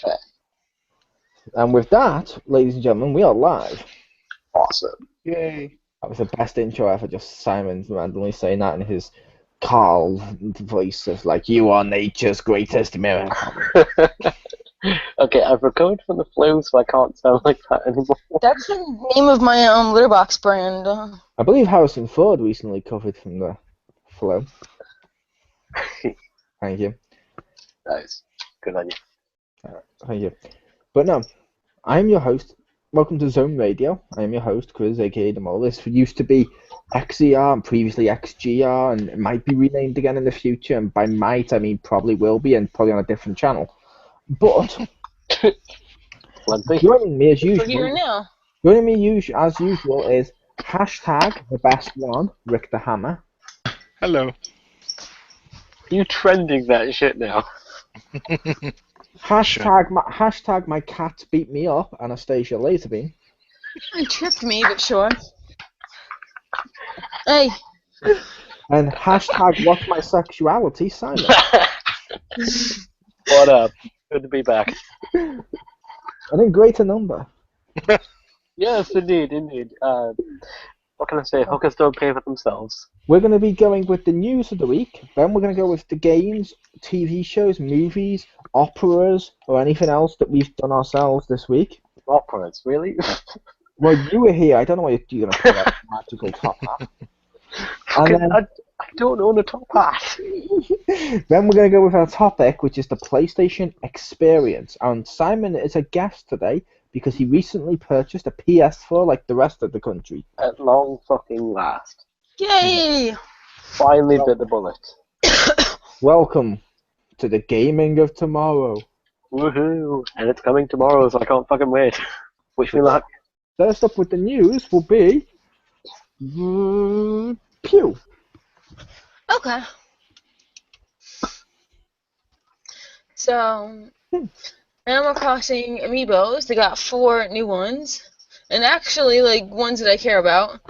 fair. And with that, ladies and gentlemen, we are live. Awesome. Yay. That was the best intro ever, just Simon randomly saying that in his Carl voice of like, you are nature's greatest miracle. Okay, I've recovered from the flu, so I can't sound like that anymore. That's the name of my litter box brand. I believe Harrison Ford recently recovered from the flu. Thank you. Nice. Good on you. Thank you. But no, I'm your host. Welcome to Zone Radio. I am your host, Chris, aka The Mole. This used to be XER and previously XGR, and it might be renamed again in the future. And by might, I mean probably will be, and probably on a different channel. But joining me as usual, joining me as usual is hashtag the best one, Rick the Hammer. Hello. You trending that shit now? Hashtag my cat beat me up, Anastasia Laserbeam. It tripped me, but sure. Hey. And hashtag what's my sexuality, Simon. What up? Good to be back. I think greater number. Yes, indeed. What can I say? Hookers don't pay for themselves. We're going to be going with the news of the week, then we're going to go with the games, TV shows, movies, operas, or anything else that we've done ourselves this week. Operas, really? Well, you were here. I don't know why you're going to put that magical top hat. I don't own a top hat. Then we're going to go with our topic, which is the PlayStation Experience. And Simon is a guest today because he recently purchased a PS4 like the rest of the country. At long fucking last. Yay! Finally bit the bullet. Welcome to the gaming of tomorrow. Woohoo! And it's coming tomorrow, so I can't fucking wait. Wish me luck. First up with the news will be... Pew! Okay. So, Animal Crossing Amiibos, they got 4 new ones. And actually, like, ones that I care about.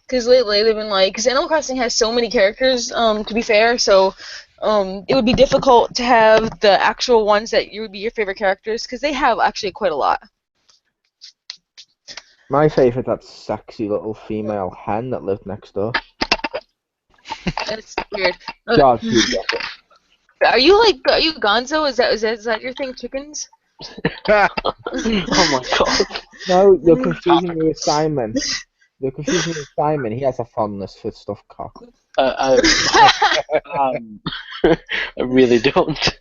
Because lately they've been like... Because Animal Crossing has so many characters, to be fair, so... it would be difficult to have the actual ones that would be your favorite characters, because they have actually quite a lot. My favourite, that sexy little female hen that lived next door. That's weird. God, you get it. Are you Gonzo? Is that your thing, chickens? Oh my god. No, you're confusing me with Simon. You're confusing me with Simon. He has a fondness for stuffed cock. I really don't.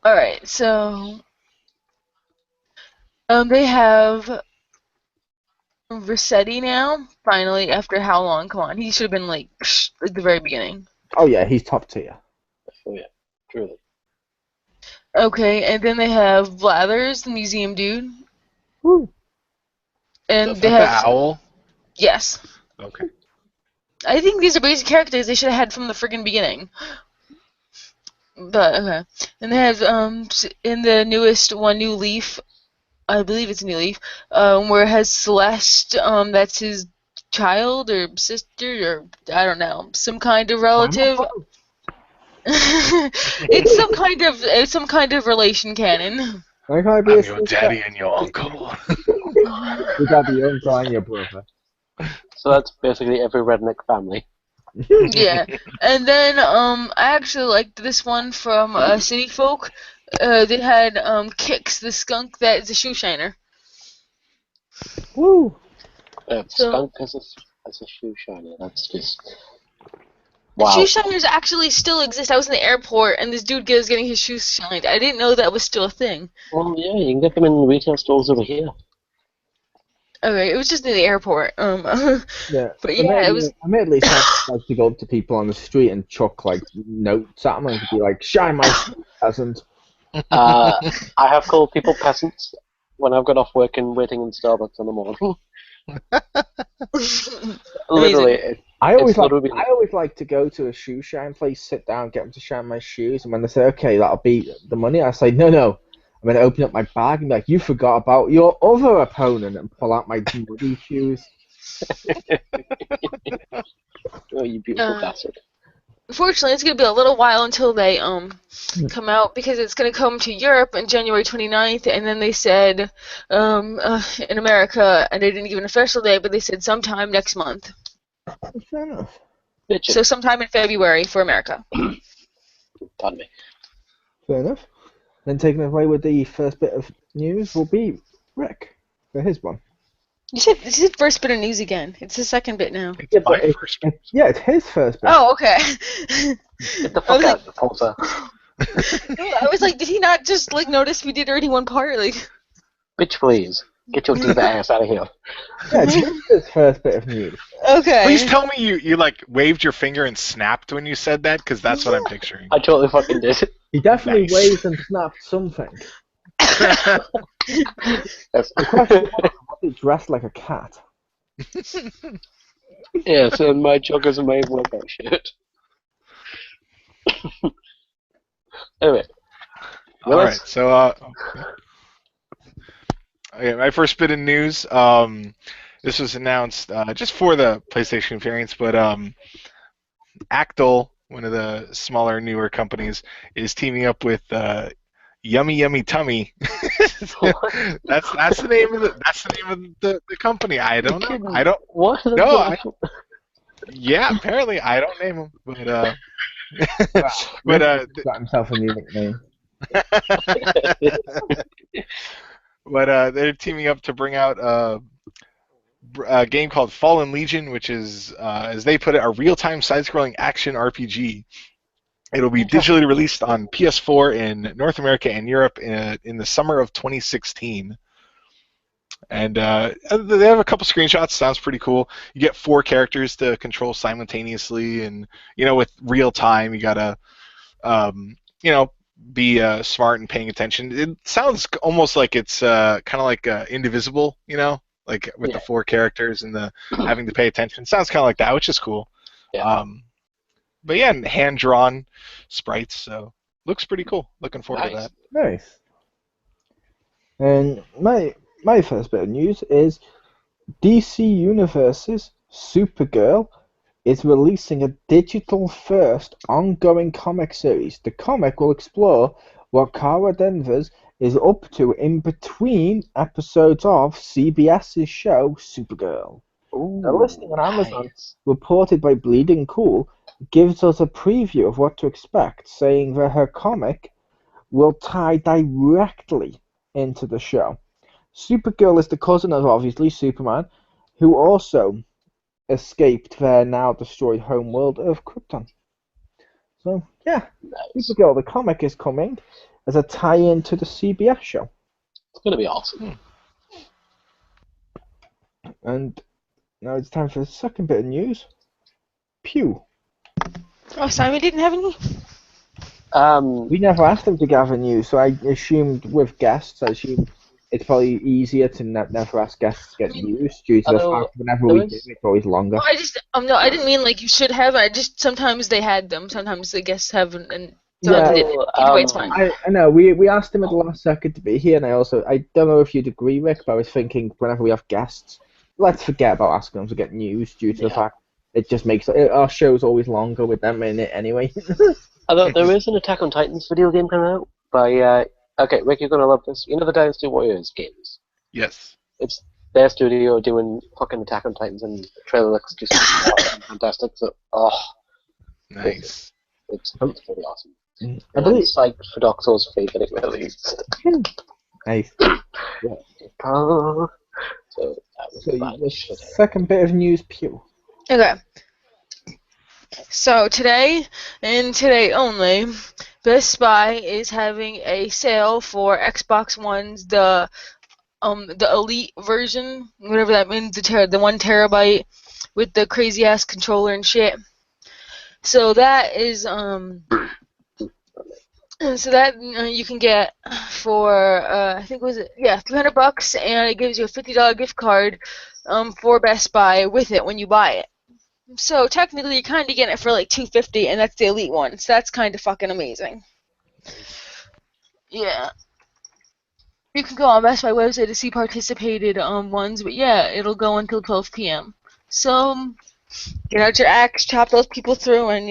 Alright, so... they have... Rossetti now, finally, after how long? Come on, he should have been, like, at the very beginning. Oh yeah, he's top tier. Oh yeah, truly. Okay, and then they have Blathers, the museum dude. Woo. And The they have... owl? Yes. Okay. I think these are basic characters they should have had from the friggin' beginning. But, okay. And they have, in the newest one, New Leaf, I believe it's a New Leaf, where it has Celeste, that's his child or sister or, I don't know, some kind of relative. It's some kind of relation canon. Why can't I be I'm a your daddy and your uncle. Your daddy, your uncle, and your brother. So that's basically every redneck family. Yeah. And then, I actually liked this one from City Folk. They had Kix, the skunk that is a shoe shiner. Woo! Skunk as a shoe shiner. That's just... The Wow. shoe shiners actually still exist. I was in the airport, and this dude was getting his shoes shined. I didn't know that was still a thing. Well, yeah, you can get them in retail stores over here. Okay, it was just in the airport. Yeah. But yeah, it was... I may at least have like, to go up to people on the street and chuck like notes at them and be like, "Shine my shoe, peasant." I have called people peasants when I've got off work and waiting in Starbucks in the morning. Literally, I always like to go to a shoe shine place, sit down, get them to shine my shoes, and when they say, "Okay, that'll be the money," I say, "No. I'm going to open up my bag and be like, you forgot about your other opponent," and pull out my muddy shoes. Oh, you beautiful bastard. unfortunately, it's gonna be a little while until they come out because it's gonna come to Europe on January 29th, and then they said in America, and they didn't give an official date, but they said sometime next month. Fair enough. Bitchin'. So sometime in February for America. Pardon me. Fair enough. Then taking it away with the first bit of news will be Rick for his one. You said this is the first bit of news again. It's the second bit now. It's Yeah, my but first. it's his first bit. Oh, okay. Get the I fuck was out, Potter. I was like, did he not just like notice we did already one part? Like, Bitch, please. Get your diva ass out of here. Yeah, it's his first bit of news. okay. Please tell me you like waved your finger and snapped when you said that, because that's what I'm picturing. I totally fucking did. He definitely Nice. waved and snapped something. Yes. The question was he dressed like a cat. Yes, and my joggers and my workout shirt. Anyway. All right, so okay, my first bit of news. This was announced just for the PlayStation variants, but Actel, one of the smaller, newer companies, is teaming up with Yummy Yummy Tummy. that's the name of the company. I don't know. I don't. What? No, yeah, apparently I don't name them, but Got himself a new nickname. but they're teaming up to bring out a game called Fallen Legion, which is, as they put it, a real-time side-scrolling action RPG. It'll be digitally released on PS4 in North America and Europe in the summer of 2016. And they have a couple screenshots. Sounds pretty cool. You get 4 characters to control simultaneously, and with real time, you gotta be smart and paying attention. It sounds almost like it's kind of like Indivisible, like with the 4 characters and the having to pay attention. Sounds kind of like that, which is cool. Yeah. But yeah, and hand-drawn sprites, so looks pretty cool. Looking forward to that. Nice. And my first bit of news is DC Universe's Supergirl is releasing a digital-first ongoing comic series. The comic will explore what Kara Danvers is up to in between episodes of CBS's show Supergirl. Ooh, A listing on Amazon, nice. reported by Bleeding Cool, gives us a preview of what to expect, saying that her comic will tie directly into the show. Supergirl is the cousin of, obviously, Superman, who also escaped their now destroyed homeworld of Krypton. So, yeah, Nice. Supergirl, the comic, is coming as a tie-in to the CBS show. It's gonna be awesome. And now it's time for the second bit of news. Pew. Oh, Simon didn't have any? We never asked them to gather news, so I assumed with guests, it's probably easier to never ask guests to get news due to the Although, fact whenever we there do, is- it's always longer. No, I just no, I didn't mean like you should have. I just sometimes they had them. Sometimes the guests haven't, and sometimes Yeah. they didn't. Either way, it's fine. I know, we asked him at the last second to be here, and I don't know if you'd agree, Rick, but I was thinking whenever we have guests, let's forget about asking them to get news due to the Yeah. fact it just makes our show's always longer with them in it anyway. Although there is an Attack on Titans video game coming out by okay, Rick, you're gonna love this. You know the Dynasty Warriors games? Yes. It's their studio doing fucking Attack on Titans, and the trailer looks just awesome, fantastic. So, Nice. it's pretty awesome. I And I'm believe. psyched for Dark Souls 3 getting released. Nice. So that was So fun. the second bit of news, Pew. Okay. So today, and today only, Best Buy is having a sale for Xbox One's the Elite version, whatever that means, the 1 terabyte with the crazy ass controller and shit. So that is you can get for I think was it $300, and it gives you a $50 gift card for Best Buy with it when you buy it. So technically you're kind of getting it for like $250, and that's the Elite one. So that's kind of fucking amazing. Yeah. You can go on Best Buy website to see participated ones, but yeah, it'll go until 12 p.m. So get out your axe, chop those people through, and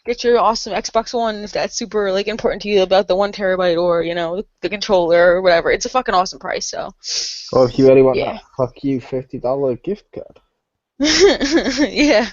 get get your awesome Xbox One if that's super like important to you about the 1 terabyte or the controller or whatever. It's a fucking awesome price. So. Or if you really want Yeah. that fuck you $50 gift card. Yeah.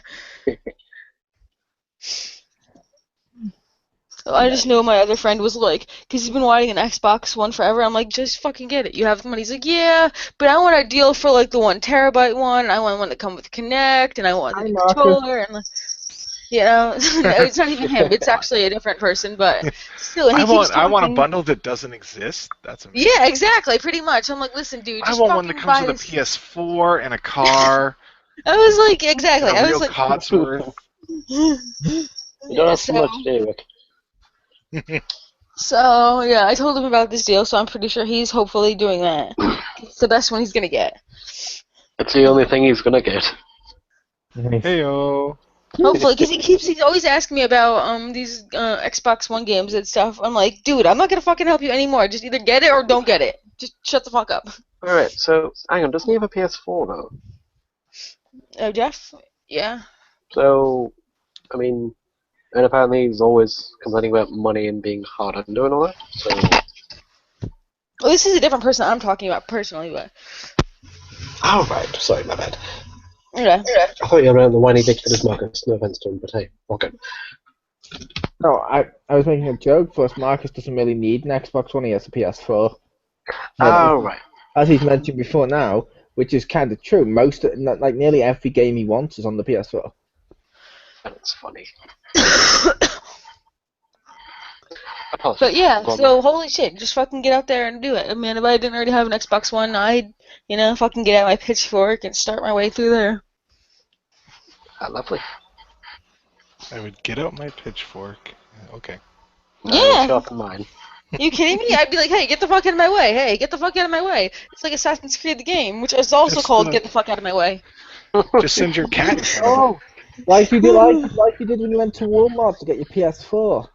I just know my other friend was like, because he's been wanting an Xbox One forever. I'm like, just fucking get it. You have the money. He's like, yeah, but I want a deal for like the 1 terabyte one. And I want one that come with Kinect, and I want the Hi, new Marcus. controller, and no, it's not even him. It's actually a different person, but still. And he keeps I want a talking. bundle that doesn't exist. That's amazing. Yeah, exactly. Pretty much. I'm like, listen, dude. I Just want one that fucking comes buy with a this. PS4 and a car. I was like, exactly. And a I real was like, Codsworth. You don't have too much, do you, Rick? So yeah, I told him about this deal, so I'm pretty sure he's hopefully doing that. It's the best one he's gonna get. It's the only thing he's gonna get. Heyo. Hopefully, because he's always asking me about these Xbox One games and stuff. I'm like, dude, I'm not gonna fucking help you anymore. Just either get it or don't get it. Just shut the fuck up. Alright, so, hang on, doesn't he have a PS4 though? Oh, Jeff? Yeah. So, I mean, and apparently he's always complaining about money and being hard on doing all that, so... Well, this is a different person I'm talking about personally, but... Oh, right, sorry, my bad. Yeah. I thought you were around the whiny bitch that is Marcus, no offense to him, but hey, okay. No, I was making a joke, plus Marcus doesn't really need an Xbox One, he has a PS4. Oh, right. As he's mentioned before now, which is kind of true, like nearly every game he wants is on the PS4. That's funny. But yeah, so holy shit, just fucking get out there and do it. I mean, if I didn't already have an Xbox One, I'd, fucking get out my pitchfork and start my way through there. Lovely. I would get out my pitchfork. Okay. Yeah. Sharpen mine. You kidding me? I'd be like, hey, get the fuck out of my way. Hey, get the fuck out of my way. It's like Assassin's Creed the game, which is also called Get the Fuck Out of My Way. Just send your cat in front of Oh, like you did when you went to Walmart to get your PS4.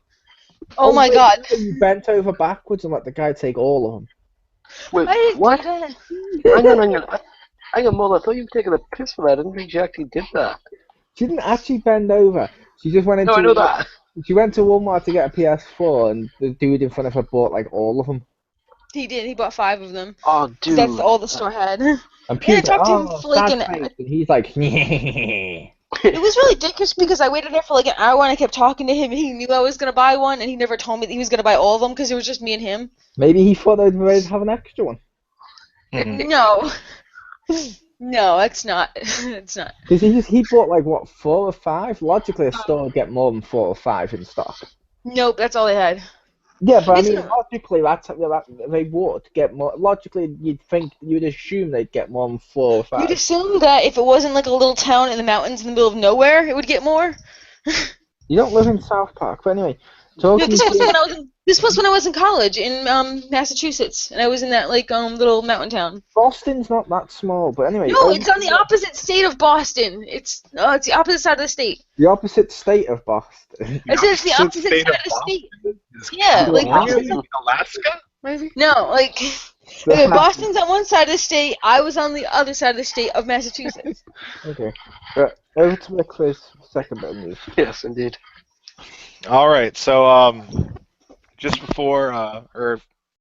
Oh my wait, god. You bent over backwards and let the guy take all of them. Wait, I didn't what? do that. Hang on. Hang on, Mother, I thought you were taking a piss for that. I didn't think she actually did that. She didn't actually bend over. She just went into. No, I know that. She went to Walmart to get a PS4, and the dude in front of her bought like all of them. He did. He bought 5 of them. Oh, dude. That's all the store had. And Yeah, I Pew's talked to him like, for like sad face," and he's like, It was really ridiculous because I waited there for like an hour and I kept talking to him and he knew I was gonna buy one and he never told me that he was gonna buy all of them because it was just me and him. Maybe he thought they'd ready to have an extra one. No. No, it's not. It's not. Because he bought like what 4 or 5. Logically, a store would get more than 4 or 5 in stock. Nope, that's all they had. Yeah, but I It's mean, not- logically, they would get more. Logically, you'd assume they'd get more than 4 or 5. You'd assume that if it wasn't like a little town in the mountains in the middle of nowhere, it would get more. You don't live in South Park, but anyway, No, talking this was when I was in college in Massachusetts, and I was in that like little mountain town. Boston's not that small, but anyway. No, it's on the opposite state of Boston. It's the opposite side of the state. The opposite state of Boston. I said it's the opposite side of the state. Yeah, like Boston's Alaska, maybe? No, like okay, Boston's on one side of the state. I was on the other side of the state of Massachusetts. Okay, right, over to the quiz. Second bit of news. Yes, indeed. All right, so just before,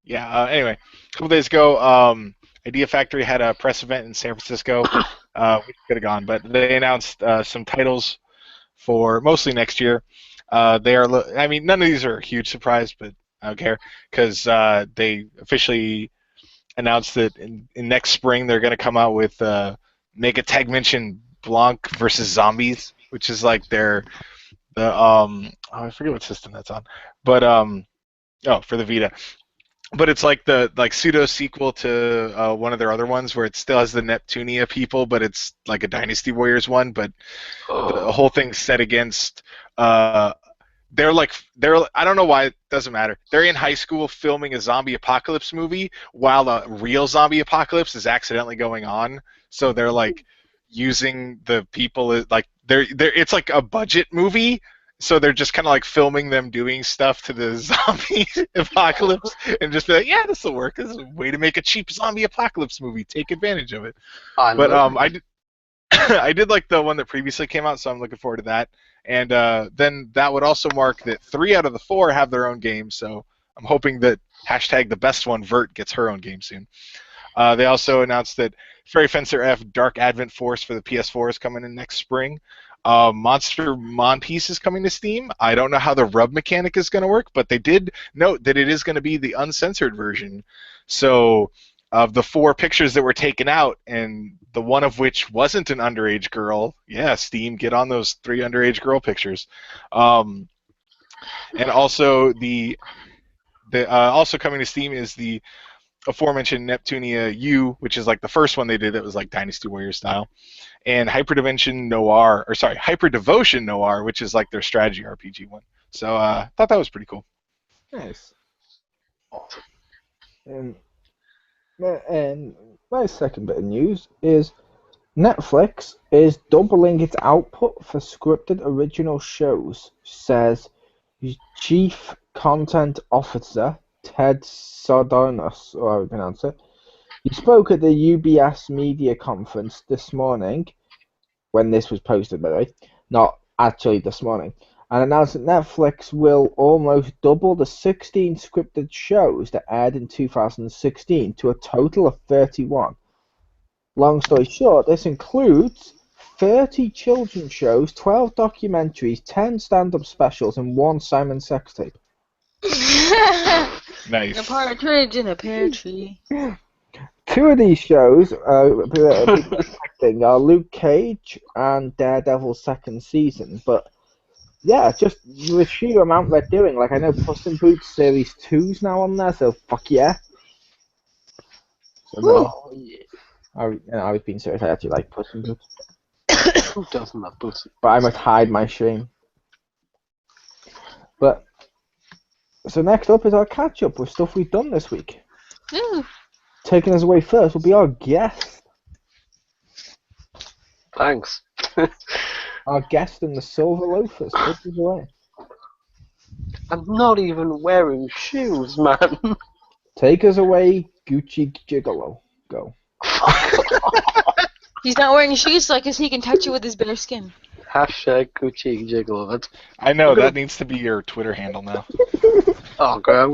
anyway, a couple days ago, Idea Factory had a press event in San Francisco. We could have gone, but they announced some titles for mostly next year. I mean, none of these are a huge surprise, but I don't care because they officially announced that in next spring they're going to come out with Mega Tag Mention Blanc versus Zombies, which is like I forget what system that's on, but for the Vita. But it's like the pseudo sequel to one of their other ones where it still has the Neptunia people, but it's like a Dynasty Warriors one. But the whole thing's set against. I don't know why, it doesn't matter. They're in high school filming a zombie apocalypse movie while a real zombie apocalypse is accidentally going on. So they're like using the people like it's like a budget movie. So they're just kind of like filming them doing stuff to the zombie apocalypse and just be like, yeah, this will work. This is a way to make a cheap zombie apocalypse movie. Take advantage of it. I did like the one that previously came out, so I'm looking forward to that. And then that would also mark that 3 out of the 4 have their own game. So I'm hoping that hashtag the best one, Vert, gets her own game soon. They also announced that Fairy Fencer F Dark Advent Force for the PS4 is coming in next spring. Monster Monpiece is coming to Steam. I don't know how the rub mechanic is going to work, but they did note that it is going to be the uncensored version. So of the 4 pictures that were taken out, and the one of which wasn't an underage girl, yeah, Steam, get on those 3 underage girl pictures. And also also coming to Steam is the aforementioned Neptunia U, which is like the first one they did that was like Dynasty Warrior style, and Hyperdevotion Noir, which is like their strategy RPG one. So I thought that was pretty cool. Nice. And my second bit of news is Netflix is doubling its output for scripted original shows, says Chief Content Officer Ted Sardonis, or how you pronounce it. He spoke at the UBS media conference this morning, when this was posted, by the way, not actually this morning, and announced that Netflix will almost double the 16 scripted shows that aired in 2016 to a total of 31. Long story short, this includes 30 children's shows, 12 documentaries, 10 stand-up specials, and 1 Simon sex tape. Nice. A partridge in a pear tree. 2 of these shows are Luke Cage and Daredevil's second season, but yeah, just the sheer amount they're doing. Like, I know Puss in Boots Series 2's now on there, so fuck yeah. So no, I was being serious, I actually like Puss in Boots. Who doesn't love Puss? But I must hide my shame. But, so next up is our catch-up with stuff we've done this week. Ooh. Taking us away first will be our guest. Thanks. Our guest in the Silver Loafers. Take us away. I'm not even wearing shoes, man. Take us away, Gucci Gigolo. Go. He's not wearing shoes, so I guess he can touch you with his bare skin. Hashtag Gucci Jiggle. That's... I know, that needs to be your Twitter handle now. Oh, God, I'm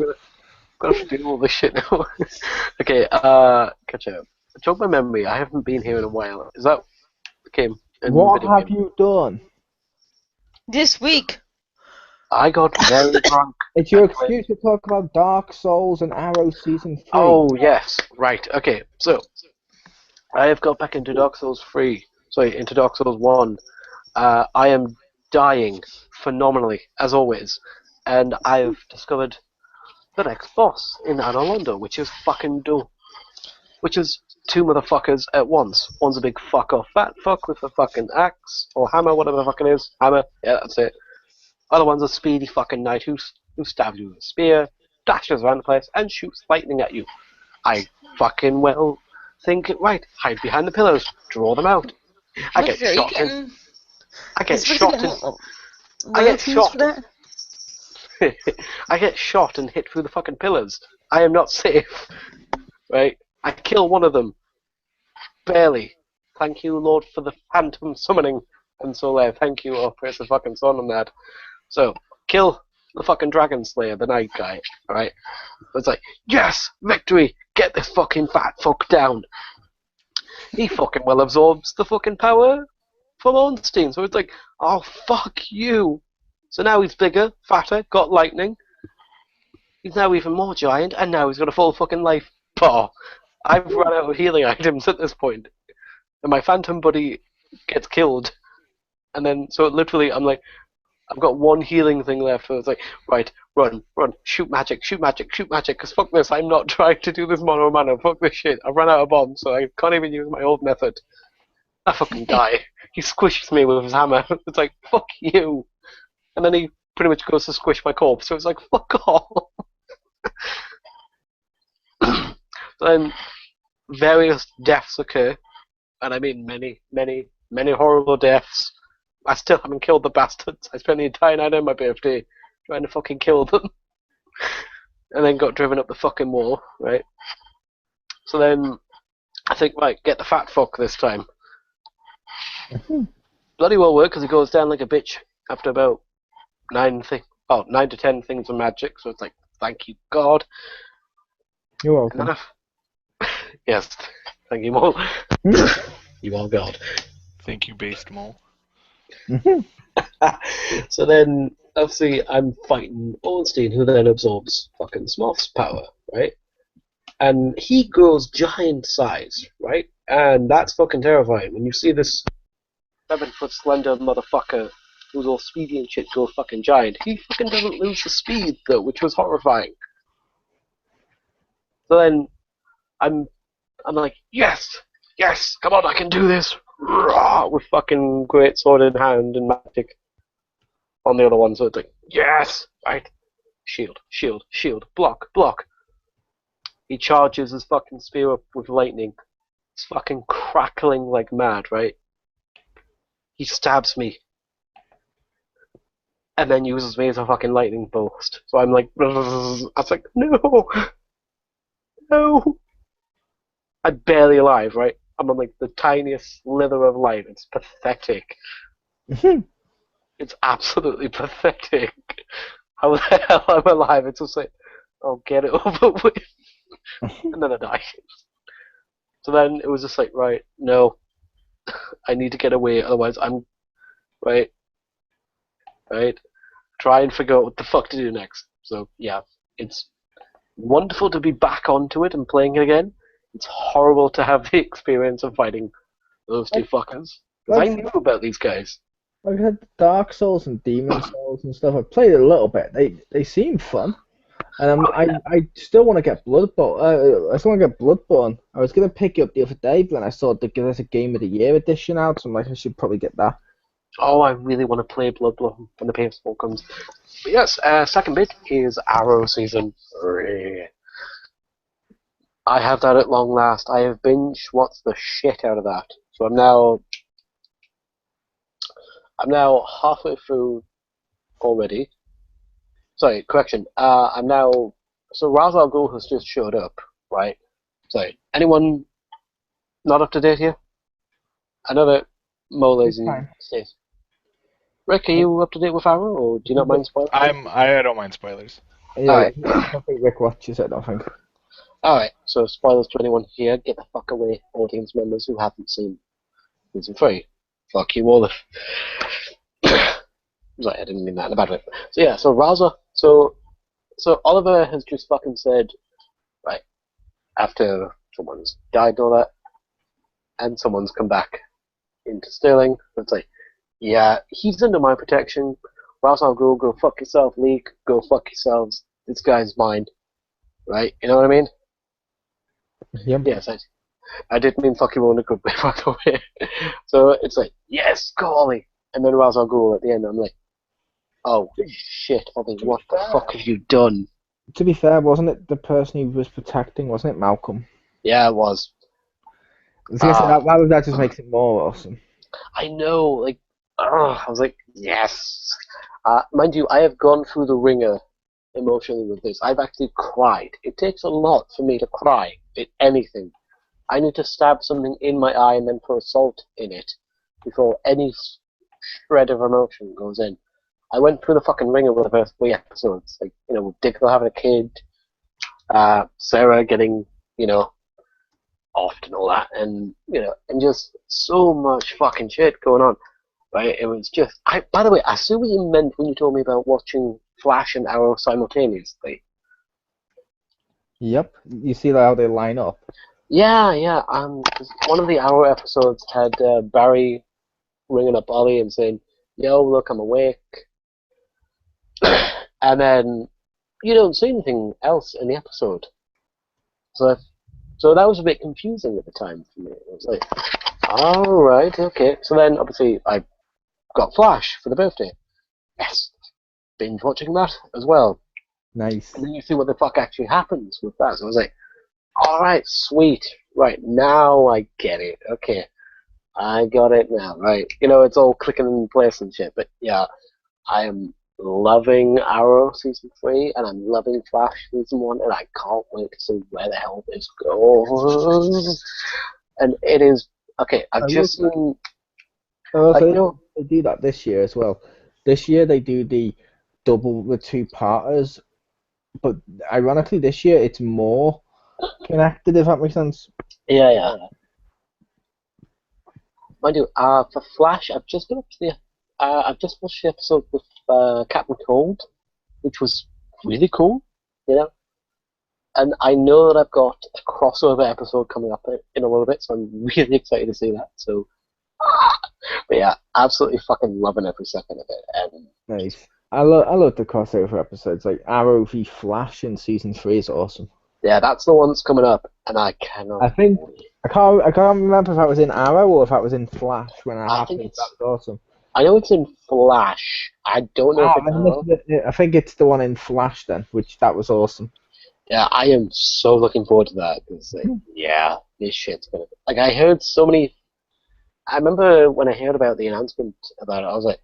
gonna have to do all this shit now. Okay, catch up. Jog my memory, I haven't been here in a while. Is that... Okay. What have you done? This week. I got very drunk. It's your excuse to talk about Dark Souls and Arrow Season 3. Oh, yes. Right, okay. So, I have got back into Dark Souls 3. Sorry, into Dark Souls 1. I am dying phenomenally, as always. And I've discovered the next boss in Anolondo, which is fucking dull. Which is 2 motherfuckers at once. One's a big fuck off fat fuck with a fucking axe, or hammer, whatever the fuck it is. Hammer, yeah, that's it. Other one's a speedy fucking knight who stabs you with a spear, dashes around the place, and shoots lightning at you. I fucking well think, right, hide behind the pillars, draw them out. I get shot in. I get shot in. I get shot. I get shot and hit through the fucking pillars. I am not safe. Right? I kill one of them. Barely. Thank you, Lord, for the phantom summoning. And so there, thank you, oh, praise the fucking sun on that. So, kill the fucking dragon slayer, the night guy. Alright? It's like, yes! Victory! Get this fucking fat fuck down! He fucking well absorbs the fucking power from Ornstein. So it's like, oh, fuck you! So now he's bigger, fatter, got lightning. He's now even more giant, and now he's got a full fucking life bar. I've run out of healing items at this point. And my phantom buddy gets killed. And then, so literally, I'm like, I've got 1 healing thing left. So it's like, right, run, shoot magic, because fuck this, I'm not trying to do this mono mana, fuck this shit. I've run out of bombs, so I can't even use my old method. I fucking die. He squishes me with his hammer. It's like, fuck you. And then he pretty much goes to squish my corpse, so it's like, fuck off. Then various deaths occur, and I mean many horrible deaths. I still haven't killed the bastards. I spent the entire night on my birthday trying to fucking kill them. And then got driven up the fucking wall, right? So then I think, right, get the fat fuck this time. Bloody well worked, because he goes down like a bitch after about 9 to 10 things of magic. So it's like, thank you, God. You're And then welcome. yes, thank you, Mole. You are God. Thank you, based mole. So then, obviously, I'm fighting Ornstein, who then absorbs fucking Smurf's power, right? And he grows giant size, right? And that's fucking terrifying. When you see this 7-foot slender motherfucker who's all speedy and shit go fucking giant, he fucking doesn't lose the speed, though, which was horrifying. So then, I'm like, yes, come on, I can do this, with fucking great sword in hand and magic on the other one. So it's like, yes, right, shield, block. He charges his fucking spear up with lightning. It's fucking crackling like mad, right? He stabs me, and then uses me as a fucking lightning burst. So I'm like, I was like, no. I'm barely alive, right? I'm on like the tiniest slither of life. It's pathetic. It's absolutely pathetic. How the hell I'm alive? It's just like, I'll get it over with. And then I die. So then it was just like, right, no. I need to get away, otherwise I'm... Right. Try and figure out what the fuck to do next. So, yeah. It's wonderful to be back onto it and playing it again. It's horrible to have the experience of fighting those two fuckers. Because I knew about these guys. I've had Dark Souls and Demon Souls and stuff. I've played it a little bit. They seem fun, and I still want to get Bloodborne. I still want to get Bloodborne. I was gonna pick it up the other day, but then I saw there's a Game of the Year edition out, so I'm like, I should probably get that. Oh, I really want to play Bloodborne when the PS4 comes. But yes, second bit is Arrow Season 3. I have that at long last. I have binge-watched the shit out of that. So I'm now halfway through already. Sorry, correction. I'm now... So Ra's al Ghul has just showed up, right? Sorry, anyone not up to date here? I know that Mole's in state. Rick, are you up to date with Arrow, or do you not mind spoilers? I don't mind spoilers. Yeah, Alright. I don't think Rick watches it, I don't think. Alright, so spoilers to anyone here. Get the fuck away, audience members who haven't seen Season 3. Fuck you all. Sorry, I didn't mean that in a bad way. So yeah, so Raza, so Oliver has just fucking said, right, after someone's died and all that, and someone's come back into Sterling, it's like, yeah, he's under my protection. Ra's al Ghul, go fuck yourself. League, go fuck yourselves. This guy's mine. Right? You know what I mean? Yep. Yes, I didn't mean fuck you all in a good way, by the way. So it's like, yes, go Ollie. And then Ra's al Ghul at the end, I'm like, oh shit, Ollie, what the fuck have you done? To be fair, wasn't it the person he was protecting? Wasn't it Malcolm? Yeah, it was. So that just makes it more awesome. I know, like, I was like, yes. Mind you, I have gone through the ringer emotionally with this. I've actually cried. It takes a lot for me to cry at anything. I need to stab something in my eye and then throw salt in it before any shred of emotion goes in. I went through the fucking ringer with the first 3 episodes. Like, you know, with Dickel having a kid, Sarah getting, you know, off and all that, and, you know, and just so much fucking shit going on. Right? It was just... by the way, I see what you meant when you told me about watching Flash and Arrow simultaneously. Yep. You see how they line up? Yeah. One of the Arrow episodes had Barry ringing up Ollie and saying, yo, look, I'm awake. And then you don't see anything else in the episode. So that was a bit confusing at the time for me. It was like, alright, okay. So then, obviously, I got Flash for the birthday. Yes. Binge watching that as well. Nice. And then you see what the fuck actually happens with that. So I was like, alright, sweet. Right, now I get it. Okay. I got it now, right. You know, it's all clicking in place and shit. But yeah, I am loving Arrow Season 3, and I'm loving Flash Season 1, and I can't wait to see where the hell this goes. And it is... Okay, I've just seen... Also, they do that this year as well. This year they do the two-parters, but ironically this year it's more connected, if that makes sense. Yeah. Mind you, for Flash, I've just been up to I've just watched the episode with Captain Cold, which was really cool, And I know that I've got a crossover episode coming up in a little bit, so I'm really excited to see that. So, but yeah, absolutely fucking loving every second of it. Nice. I love the crossover episodes. Like Arrow v Flash in season 3 is awesome. Yeah, that's the one that's coming up, and I cannot. I think I can't remember if I was in Arrow or if I was in Flash when it happened. That was awesome. I know it's in Flash. I don't know if it's Arrow. I think it's the one in Flash then, that was awesome. Yeah, I am so looking forward to that because, this shit's gonna. Like, I heard so many. I remember when I heard about the announcement about it, I was like,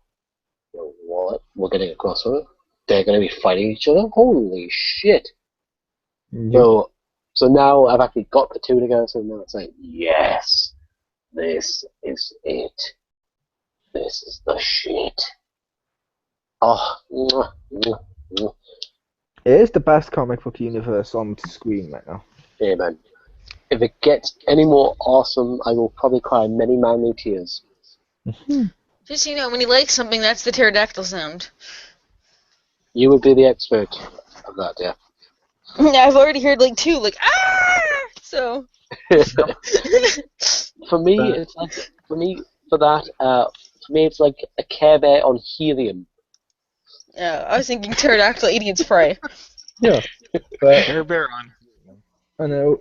"What? We're getting a crossover? They're gonna be fighting each other? Holy shit!" Yep. So now I've actually got the two together. So now it's like, yes, this is it. This is the shit. Oh. It is the best comic book universe on screen right now. Yeah, man. If it gets any more awesome, I will probably cry many manly tears. Just when you like something, that's the pterodactyl sound. You would be the expert of that, yeah. I've already heard like 2, like so. For me, it's like it's like a Care Bear on helium. Yeah, I was thinking pterodactyl eating its prey. Yeah. Care Bear on. I know.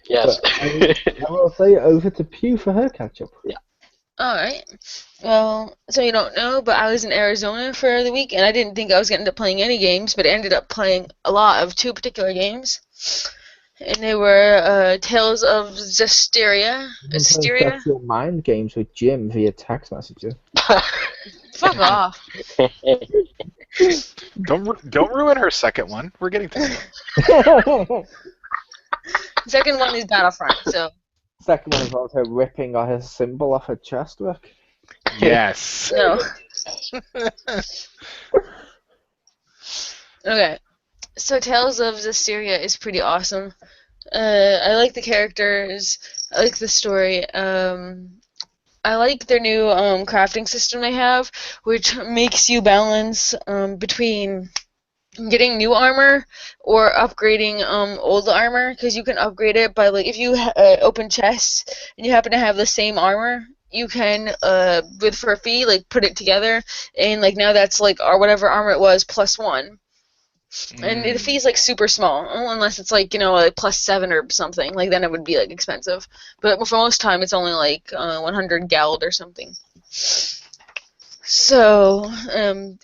Yes. I will say over to Pew for her catch-up. Yeah. Alright. Well, so you don't know, but I was in Arizona for the week, and I didn't think I was going to end up playing any games, but I ended up playing a lot of 2 particular games. And they were Tales of Zestiria. Sexual mind games with Jim via text messages. Fuck off. Don't ruin her second one. We're getting to it. Second one is Battlefront, so. Second one involves her ripping her symbol off her chest, Rick. Yes. No. Okay. So Tales of Zestiria is pretty awesome. I like the characters. I like the story. I like their new crafting system they have, which makes you balance between getting new armor or upgrading old armor, because you can upgrade it by, like, if you open chests and you happen to have the same armor, you can for a fee, like, put it together, and like now that's like whatever armor it was +1. And the fee's like super small, unless it's like, like +7 or something. Like then it would be like expensive. But for most time, it's only like 100 gald or something. So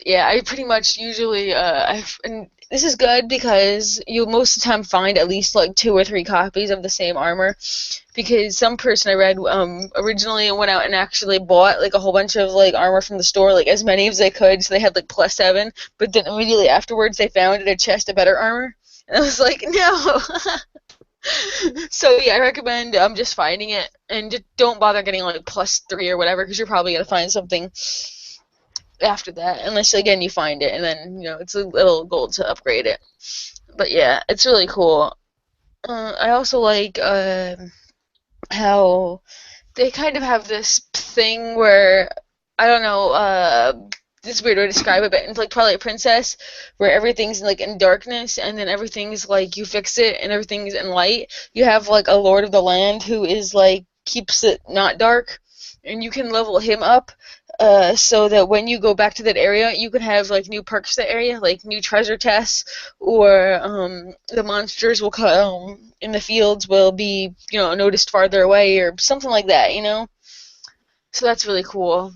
yeah, I pretty much usually and this is good because you'll most of the time find at least like 2 or 3 copies of the same armor. Because some person I read originally went out and actually bought like a whole bunch of like armor from the store, like as many as they could, so they had like +7. But then immediately afterwards, they found in a chest a better armor, and I was like, no. So yeah, I recommend just finding it, and just don't bother getting like +3 or whatever, because you're probably gonna find something after that, unless again you find it, and then it's a little gold to upgrade it. But yeah, it's really cool. I also like how they kind of have this thing where, I don't know, this is a weird way to describe it, but in like Twilight Princess, where everything's like in darkness, and then everything's like you fix it and everything's in light. You have like a Lord of the Land who is like keeps it not dark, and you can level him up. So that when you go back to that area, you can have like new perks to that area, like new treasure tests, or the monsters will come in the fields will be noticed farther away, or something like that, So that's really cool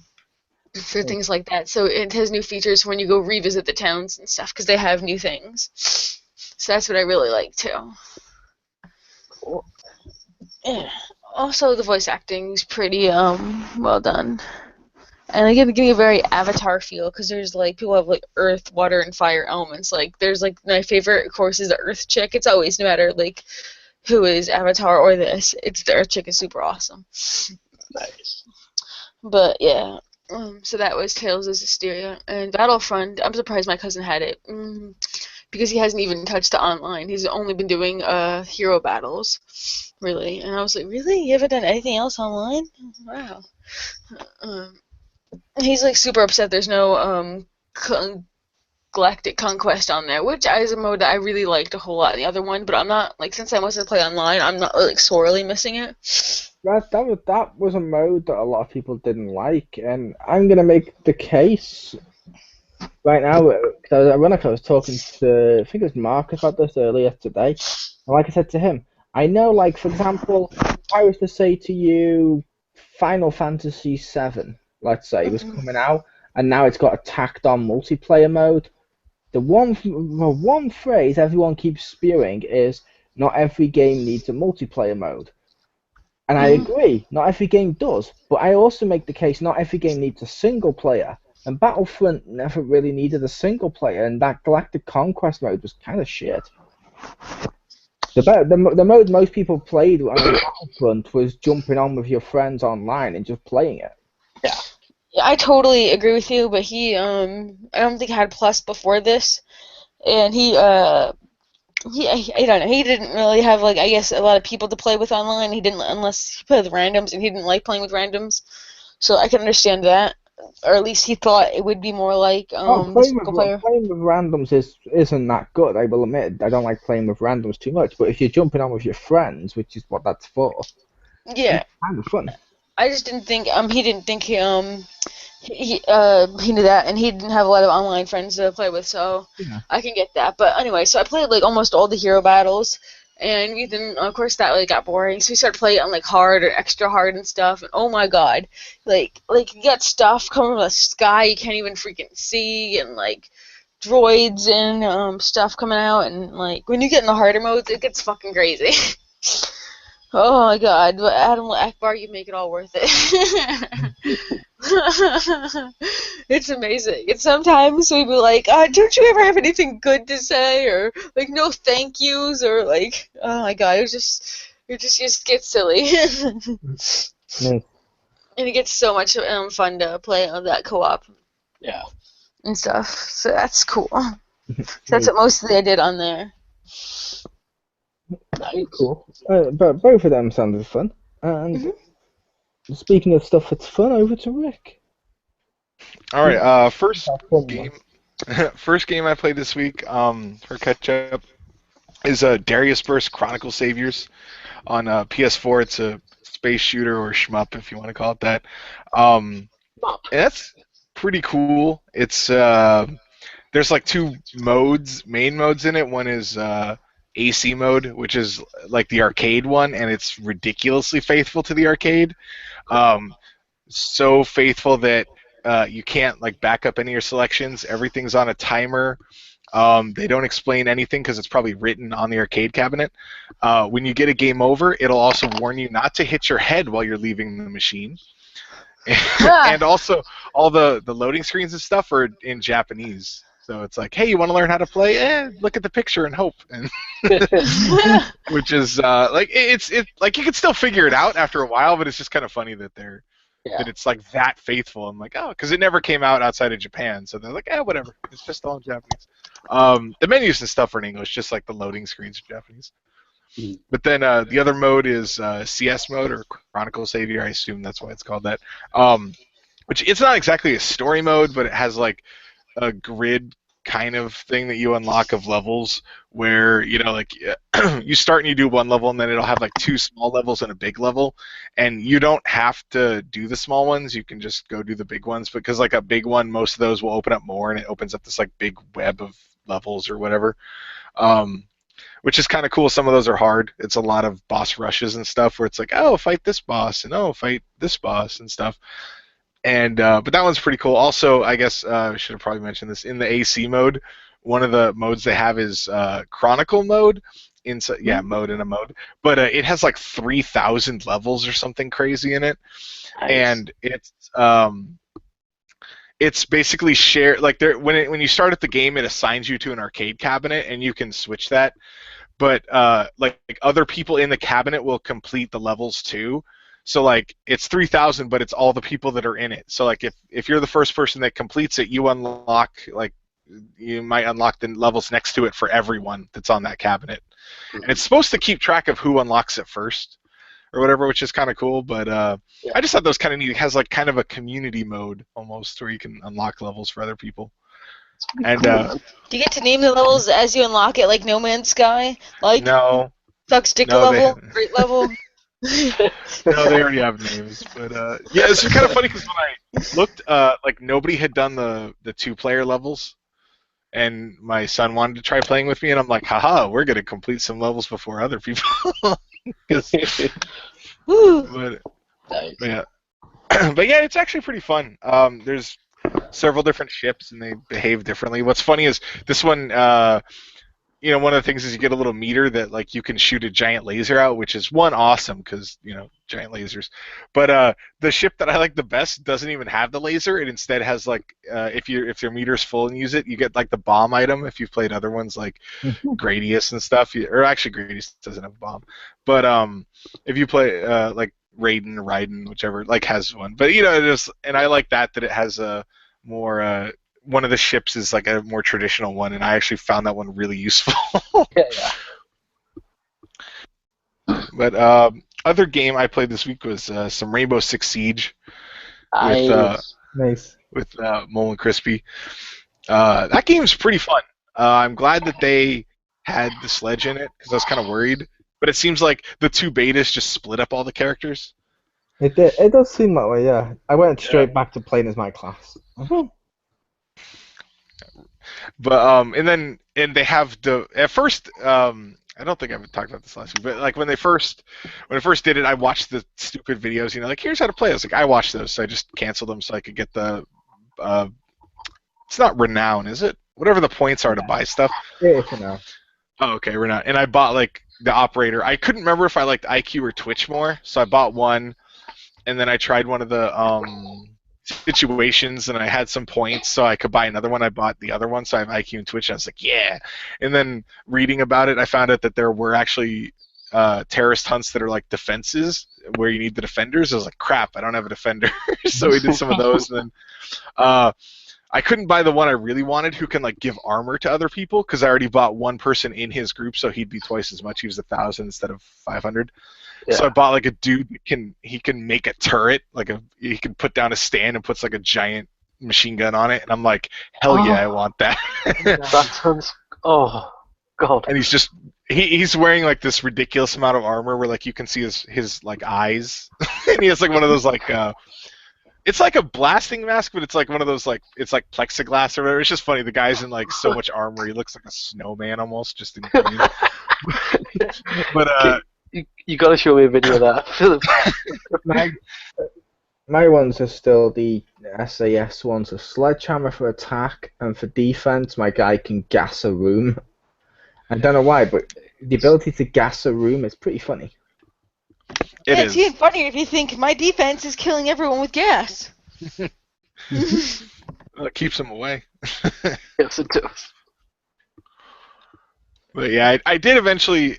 for things like that. So it has new features when you go revisit the towns and stuff, because they have new things. So that's what I really like too. Cool. Yeah. Also, the voice acting is pretty well done. And they give me a very Avatar feel, because there's like people have like earth, water, and fire elements. Like there's like my favorite, of course, is the Earth chick. It's always, no matter like who is Avatar or this, it's the Earth chick is super awesome. Nice. But yeah, So that was Tales of Zestiria. And Battlefront, I'm surprised my cousin had it. Because he hasn't even touched the online. He's only been doing hero battles, really. And I was like, really? You haven't done anything else online? Wow. Um, he's like super upset there's no Galactic Conquest on there, which is a mode that I really liked a whole lot in the other one, but I'm not, like, since I mostly play online, I'm not, like, sorely missing it. That was a mode that a lot of people didn't like, and I'm gonna make the case right now. When I was talking to, I think it was Mark about this earlier today, and like I said to him, I know, like, for example, if I was to say to you, Final Fantasy VII, let's say, was coming out, and now it's got a tacked-on multiplayer mode. The one phrase everyone keeps spewing is, not every game needs a multiplayer mode. And I agree, not every game does, but I also make the case not every game needs a single player, and Battlefront never really needed a single player, and that Galactic Conquest mode was kind of shit. The mode most people played on Battlefront was jumping on with your friends online and just playing it. Yeah. Yeah, I totally agree with you, but he, I don't think had Plus before this, and I don't know. He didn't really have, like, I guess, a lot of people to play with online. He didn't, unless he played with randoms, and he didn't like playing with randoms. So I can understand that, or at least he thought it would be more like the single player. Playing with randoms isn't that good. I will admit. I don't like playing with randoms too much. But if you're jumping on with your friends, which is what that's for, Yeah, it's kind of fun. I just didn't think he didn't think he knew that, and he didn't have a lot of online friends to play with, so Yeah. I can get that. But anyway, so I played like almost all the hero battles, and then of course that like got boring, so we started playing on like hard or extra hard and stuff. And oh my god, like you got stuff coming from the sky you can't even freaking see, and like droids and stuff coming out, and like when you get in the harder modes, it gets fucking crazy. Oh my god, but Adam Akbar, you make it all worth it. It's amazing. And sometimes we be like, don't you ever have anything good to say? Or like no thank yous, or like, oh my god, it just gets silly. Nice. And it gets so much fun to play on that co-op. Yeah. And stuff. So that's cool. So that's what mostly I did on there. Nice. Cool. But both of them sounded fun. And speaking of stuff that's fun, over to Rick. All right. First Fun game. First game I played this week for catch up is Dariusburst Chronicle Saviors on PS4. It's a space shooter or shmup, if you want to call it that. And that's pretty cool. It's there's like two main modes in it. One is AC mode, which is like the arcade one, and it's ridiculously faithful to the arcade. So faithful that you can't like back up any of your selections. Everything's on a timer. They don't explain anything because it's probably written on the arcade cabinet. When you get a game over, it'll also warn you not to hit your head while you're leaving the machine. And also, all the loading screens and stuff are in Japanese. So it's like, hey, you want to learn how to play? Look at the picture and hope. And which is like it's like you can still figure it out after a while, but it's just kind of funny that that it's like that faithful. I'm like, oh, because it never came out outside of Japan, so they're like, whatever, it's just all in Japanese. The menus and stuff are in English, just like the loading screens are Japanese. But then the other mode is CS mode, or Chronicle Savior. I assume that's why it's called that. Which it's not exactly a story mode, but it has like a grid kind of thing that you unlock of levels where, you know, like you start and you do one level, and then it'll have like two small levels and a big level, and you don't have to do the small ones. You can just go do the big ones, because like a big one, most of those will open up more, and it opens up this like big web of levels or whatever. Which is kind of cool. Some of those are hard. It's a lot of boss rushes and stuff where it's like, oh, fight this boss, and oh, fight this boss and stuff. And but that one's pretty cool. Also, I guess I should have probably mentioned this. In the AC mode, one of the modes they have is Chronicle mode. Mode in a mode. But it has like 3,000 levels or something crazy in it. Nice. And it's basically shared. Like when you start at the game, it assigns you to an arcade cabinet, and you can switch that. But like other people in the cabinet will complete the levels too. So like it's 3,000, but it's all the people that are in it. So like if you're the first person that completes it, you might unlock the levels next to it for everyone that's on that cabinet. And it's supposed to keep track of who unlocks it first or whatever, which is kind of cool. But I just thought that was kind of neat. It has like kind of a community mode almost where you can unlock levels for other people. And Do you get to name the levels as you unlock it, like No Man's Sky? Like no, Fuck Stick No, they level, haven't. Great level. no, they already have names. But yeah, it's kind of funny because when I looked, like nobody had done the 2-player levels, and my son wanted to try playing with me, and I'm like, haha, we're gonna complete some levels before other people. Woo. Nice. Yeah, but yeah, it's actually pretty fun. There's several different ships, and they behave differently. What's funny is this one. One of the things is you get a little meter that like you can shoot a giant laser out, which is awesome because giant lasers. But the ship that I like the best doesn't even have the laser. It instead has like if your meter's full and use it, you get like the bomb item. If you've played other ones like Gradius and stuff, or actually Gradius doesn't have a bomb. But if you play like Raiden, whichever, like has one. But and I like that it has a more. One of the ships is like a more traditional one, and I actually found that one really useful. Yeah. But other game I played this week was some Rainbow Six Siege Nice. with Mole and Crispy. That game's pretty fun. I'm glad that they had the sledge in it because I was kind of worried. But it seems like the 2 betas just split up all the characters. It does seem that way, yeah. I went straight back to playing as my class. But and they have at first I don't think I've talked about this last week, but like when I first did it, I watched the stupid videos, like here's how to play. I was like, I watched those, so I just canceled them so I could get the it's not renown, is it? Whatever the points are to buy stuff. Yeah, for now. Oh, okay, renown. And I bought like the operator. I couldn't remember if I liked IQ or Twitch more, so I bought one, and then I tried one of the situations, and I had some points, so I could buy another one. I bought the other one, so I have IQ and Twitch, and I was like, yeah. And then reading about it, I found out that there were actually terrorist hunts that are like defenses, where you need the defenders. I was like, crap, I don't have a defender. So we did some of those, and then I couldn't buy the one I really wanted, who can like give armor to other people, because I already bought one person in his group, so he'd be twice as much. He was 1,000 instead of 500. Yeah. So I bought like a dude that he can make a turret, he can put down a stand and puts like a giant machine gun on it, and I'm like, hell yeah, I want that. That sounds god. And he's wearing like this ridiculous amount of armor where like you can see his like eyes, and he has like one of those like it's like a blasting mask, but it's like one of those like it's like plexiglass or whatever. It's just funny. The guy's in like so much armor, he looks like a snowman almost, just in green. But you gotta show me a video of that. My ones are still the SAS ones. A sledgehammer for attack, and for defense, my guy can gas a room. I don't know why, but the ability to gas a room is pretty funny. It's even funnier if you think my defense is killing everyone with gas. Well, it keeps them away. Yes, it does. But yeah, I did eventually.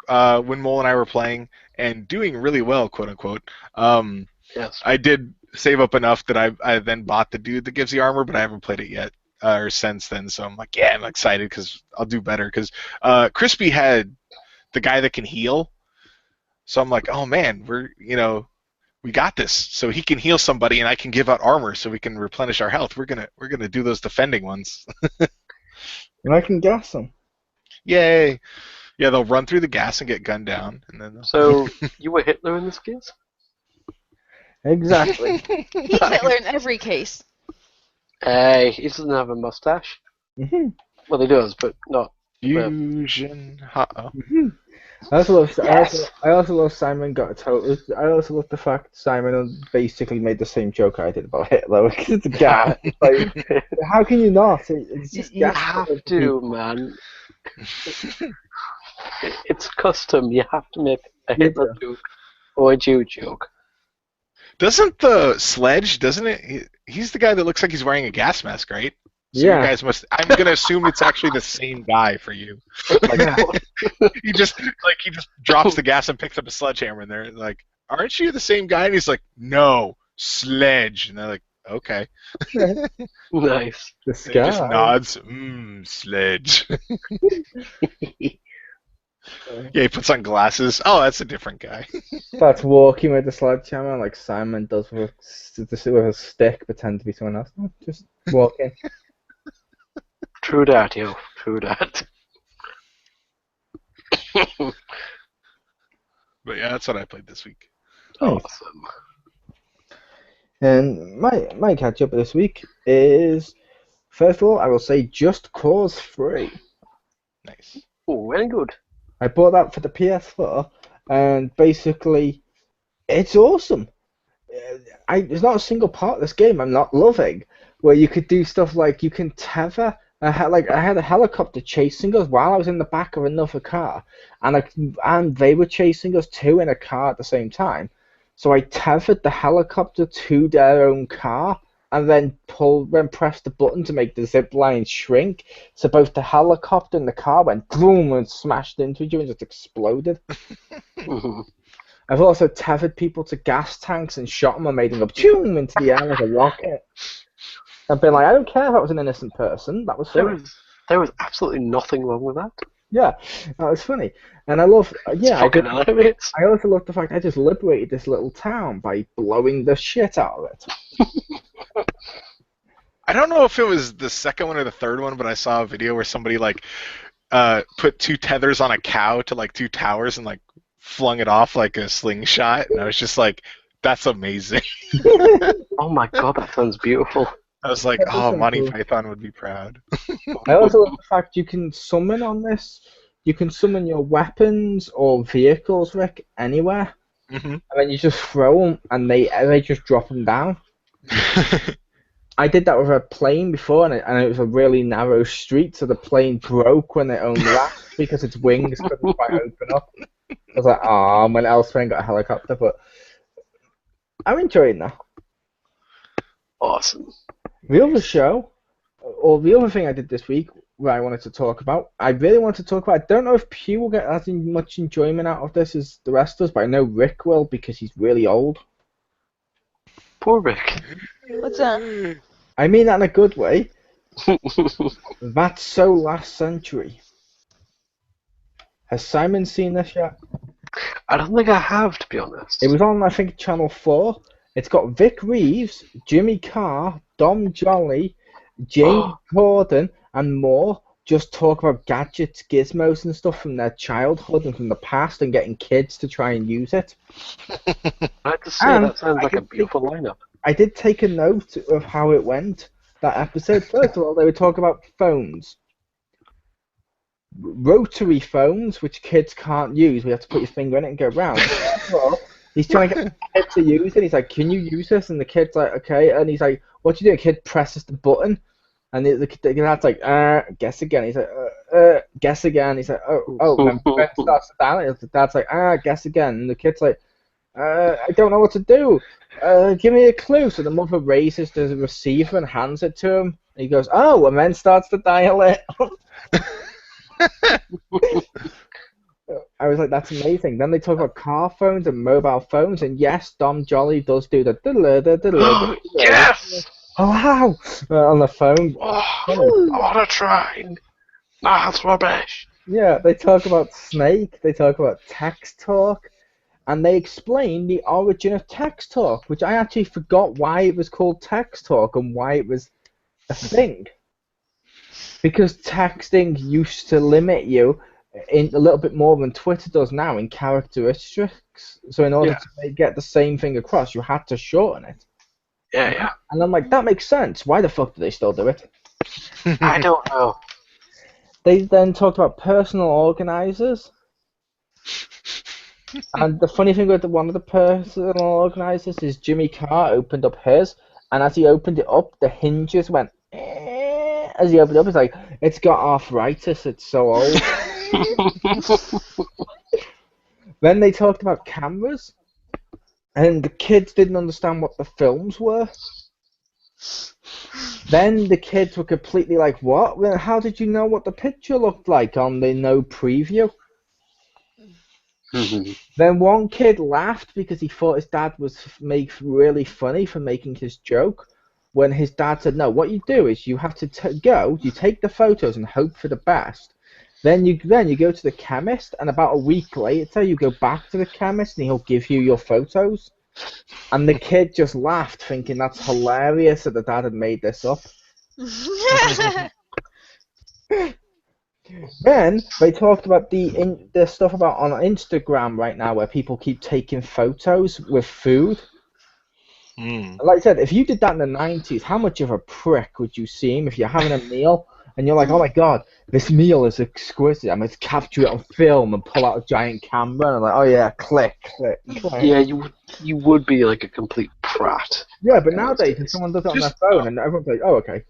When Mole and I were playing and doing really well, quote unquote. Yes. I did save up enough that I then bought the dude that gives the armor, but I haven't played it yet or since then. So I'm like, yeah, I'm excited because I'll do better. Because Crispy had the guy that can heal, so I'm like, oh man, we got this. So he can heal somebody, and I can give out armor, so we can replenish our health. We're gonna do those defending ones. And I can gas them. Yay! Yeah, they'll run through the gas and get gunned down, and then. So you were Hitler in this case? Exactly. He's Hitler in every case. Hey, he doesn't have a mustache. Mm-hmm. Well, he does, but not. Fusion. Mm-hmm. I also love Simon got a total. I also love the fact Simon basically made the same joke I did about Hitler. It's a guy. Like, how can you not? It's just you have to, man. It's custom. You have to make a Hitler joke or a Jew joke. Doesn't the sledge? Doesn't it? He's the guy that looks like he's wearing a gas mask, right? So yeah. You guys must. I'm gonna assume it's actually the same guy for you. Like, he just drops the gas and picks up a sledgehammer, and they're like, aren't you the same guy? And he's like, no, Sledge. And they're like, okay. Nice. The And he just sky. nods, Sledge. Yeah, he puts on glasses. Oh, that's a different guy. Starts walking with the sledgehammer like Simon does with a stick, pretend to be someone else. No, just walking. True that, yo. True that. But yeah, that's what I played this week. Awesome. And my catch up this week is, first of all, I will say Just Cause 3. Nice. Oh, very good. I bought that for the PS4, and basically, it's awesome. There's not a single part of this game I'm not loving, where you could do stuff like you can tether. I had a helicopter chasing us while I was in the back of another car, and they were chasing us too in a car at the same time. So I tethered the helicopter to their own car, and then pressed the button to make the zip line shrink. So both the helicopter and the car went boom and smashed into each other and just exploded. I've also tethered people to gas tanks and shot them and made them go choom into the air like a rocket. I've been like, I don't care if that was an innocent person. That was funny. There was absolutely nothing wrong with that. Yeah, that was funny. And I love, It's fucking hilarious. I also love the fact I just liberated this little town by blowing the shit out of it. I don't know if it was the second one or the third one, but I saw a video where somebody like put two tethers on a cow to like two towers and like flung it off like a slingshot, and I was just like, that's amazing. Oh my god, that sounds beautiful. I was like, oh, Monty Python would be proud. I also love the fact you can summon on this. You can summon your weapons or vehicles, Rick, anywhere, and then you just throw them, and they just drop them down. I did that with a plane before, and it was a really narrow street, so the plane broke when it only laughed because its wings couldn't quite open up. I was like, oh, when Elspeth got a helicopter, but I'm enjoying that. Awesome. The other thing I did this week, where I wanted to talk about, I really want to talk about, I don't know if Pew will get as much enjoyment out of this as the rest of us, but I know Rick will because he's really old. Poor Rick. What's that? I mean that in a good way. That's So Last Century. Has Simon seen this yet? I don't think I have, to be honest. It was on, I think, Channel 4. It's got Vic Reeves, Jimmy Carr, Dom Jolly, James Corden, and more just talk about gadgets, gizmos, and stuff from their childhood and from the past and getting kids to try and use it. I have to say, that sounds like a beautiful lineup. I did take a note of how it went, that episode. First of all, they were talking about phones. Rotary phones, which kids can't use. We have to put your finger in it and go round. Well, he's trying to get the kid to use it. He's like, can you use this? And the kid's like, okay. And he's like, what do you do? The kid presses the button. And the dad's like, guess again. He's like, guess again. He's like, oh. And then Ben starts to dial it. The dad's like, guess again. And the kid's like, I don't know what to do. Give me a clue. So the mother raises the receiver and hands it to him. And he goes, oh, and then starts to dial it. I was like, that's amazing. Then they talk about car phones and mobile phones, and yes, Dom Jolly does do the Yes! Oh wow! On the phone. Oh, I want to try. Nah, that's rubbish. Yeah, they talk about Snake, they talk about text talk, and they explain the origin of text talk, which I actually forgot why it was called text talk and why it was a thing. Because texting used to limit you in a little bit more than Twitter does now in characteristics. So in order to get the same thing across, you had to shorten it. Yeah. And I'm like, that makes sense. Why the fuck do they still do it? I don't know. They then talked about personal organizers. And the funny thing with one of the personal organizers is Jimmy Carr opened up his, and as he opened it up, the hinges went as he opened it up. It's like, it's got arthritis, it's so old. Then they talked about cameras, and the kids didn't understand what the films were. Then the kids were completely like, what? Well, how did you know what the picture looked like on the no preview? Then one kid laughed because he thought his dad was really funny for making his joke. When his dad said, no, what you do is you have to you take the photos and hope for the best. Then you go to the chemist, and about a week later you go back to the chemist and he'll give you your photos. And the kid just laughed, thinking that's hilarious that the dad had made this up. Then they talked about the stuff about on Instagram right now where people keep taking photos with food. Like I said, if you did that in the 90s, how much of a prick would you seem if you're having a meal and you're like, oh my god, this meal is exquisite, I'm going to capture it on film and pull out a giant camera, and I'm like, oh yeah, click. Yeah, you would be like a complete prat. Yeah, but nowadays, if someone does it on their phone and everyone's like, oh, okay.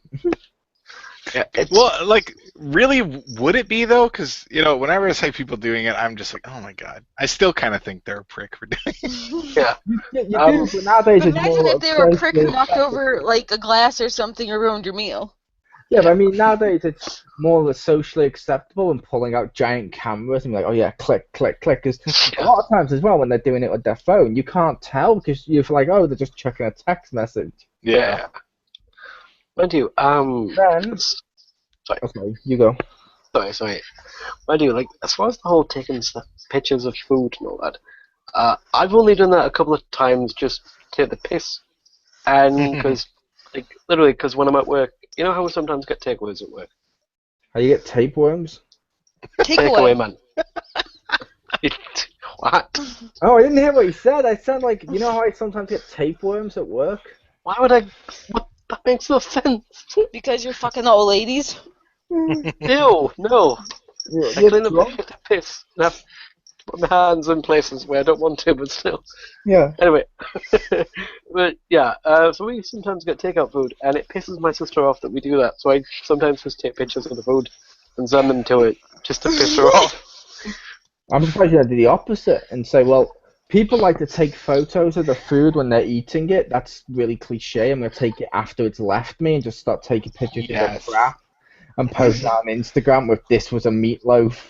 Yeah, well, like, really, would it be, though? Because, whenever I see people doing it, I'm just like, oh my god. I still kind of think they're a prick for doing it. Yeah. You do, but nowadays it's Imagine more if they were a prick who socially knocked acceptable. over, like, a glass or something or ruined your meal. Yeah, but I mean, nowadays it's more socially acceptable and pulling out giant cameras and be like, oh yeah, click. Because a lot of times as well, when they're doing it with their phone, you can't tell because you're like, oh, they're just checking a text message. Yeah. Mind you, Then, okay, you go. Sorry. Mind you, like, as far as the whole taking pictures of food and all that, I've only done that a couple of times just to take the piss. And because, like, literally, because when I'm at work, you know how we sometimes get takeaways at work? How you get tapeworms? Takeaway, man. What? Oh, I didn't hear what you said. I sound like, you know how I sometimes get tapeworms at work? Why would I? What? That makes no sense. Because you're fucking old ladies. Ew, no. I clean up drunk? the piss and have to put my hands in places where I don't want to, but still. Yeah. Anyway, but yeah, so we sometimes get takeout food, and it pisses my sister off that we do that. So I sometimes just take pictures of the food and send them to it just to piss her off. I'm surprised you don't do the opposite and say, well, people like to take photos of the food when they're eating it. That's really cliche. I'm going to take it after it's left me and just start taking pictures of the crap and post it on Instagram with this was a meatloaf.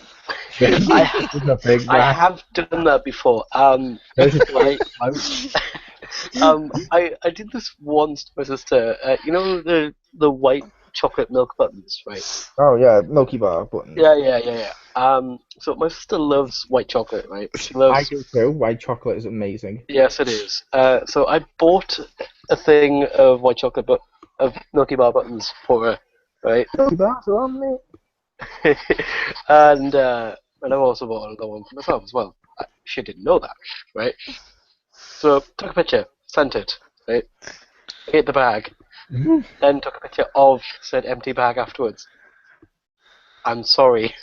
I have done that before. I did this once to my sister. You know the white chocolate milk buttons, right? Oh yeah, Milky Bar buttons. Yeah. So my sister loves white chocolate, right? She loves. I do too. White chocolate is amazing. Yes, it is. So I bought a thing of white chocolate, but of Milky Bar buttons for her, right? Milky Bars are on me. And I've also bought another one for myself as well. She didn't know that, right? So took a picture, sent it, right? Ate the bag, then took a picture of said empty bag afterwards. I'm sorry.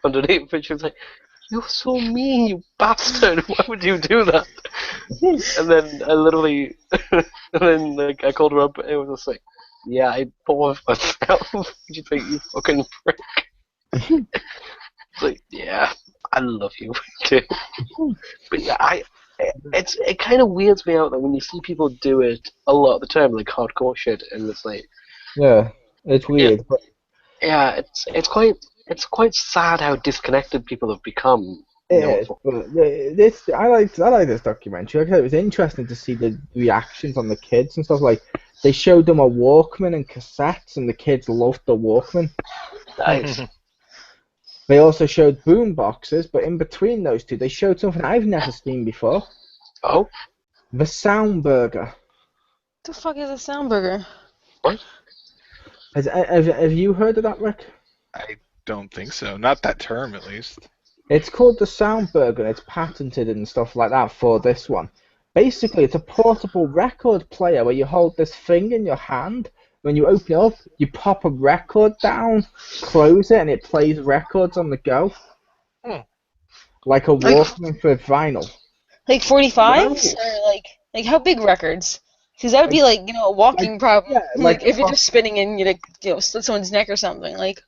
Underneath the picture, was like, "You're so mean, you bastard! Why would you do that?" And then I literally, I called her up. And it was just like, "Yeah, I bought it myself." You think you fucking prick? It's like, yeah, I love you too. But yeah, it kind of weirds me out that when you see people do it a lot of the time, like hardcore shit, and it's like, yeah, it's weird. But yeah, it's quite sad how disconnected people have become. I like this documentary. Like I said, it was interesting to see the reactions on the kids and stuff. Like they showed them a Walkman and cassettes, and the kids loved the Walkman. Nice. They also showed boom boxes, but in between those two, they showed something I've never seen before. Oh? The Sound Burger. The fuck is a sound burger? What? Have you heard of that, Rick? I don't think so. Not that term, at least. It's called the Sound Burger, and it's patented and stuff like that for this one. Basically, it's a portable record player where you hold this thing in your hand. When you open it up, you pop a record down, close it, and it plays records on the go. Like a Walkman for vinyl. Like 45s? Or like how big records? Because that would be like, a walking problem. Yeah, like if you're just spinning and you slit someone's neck or something. Like.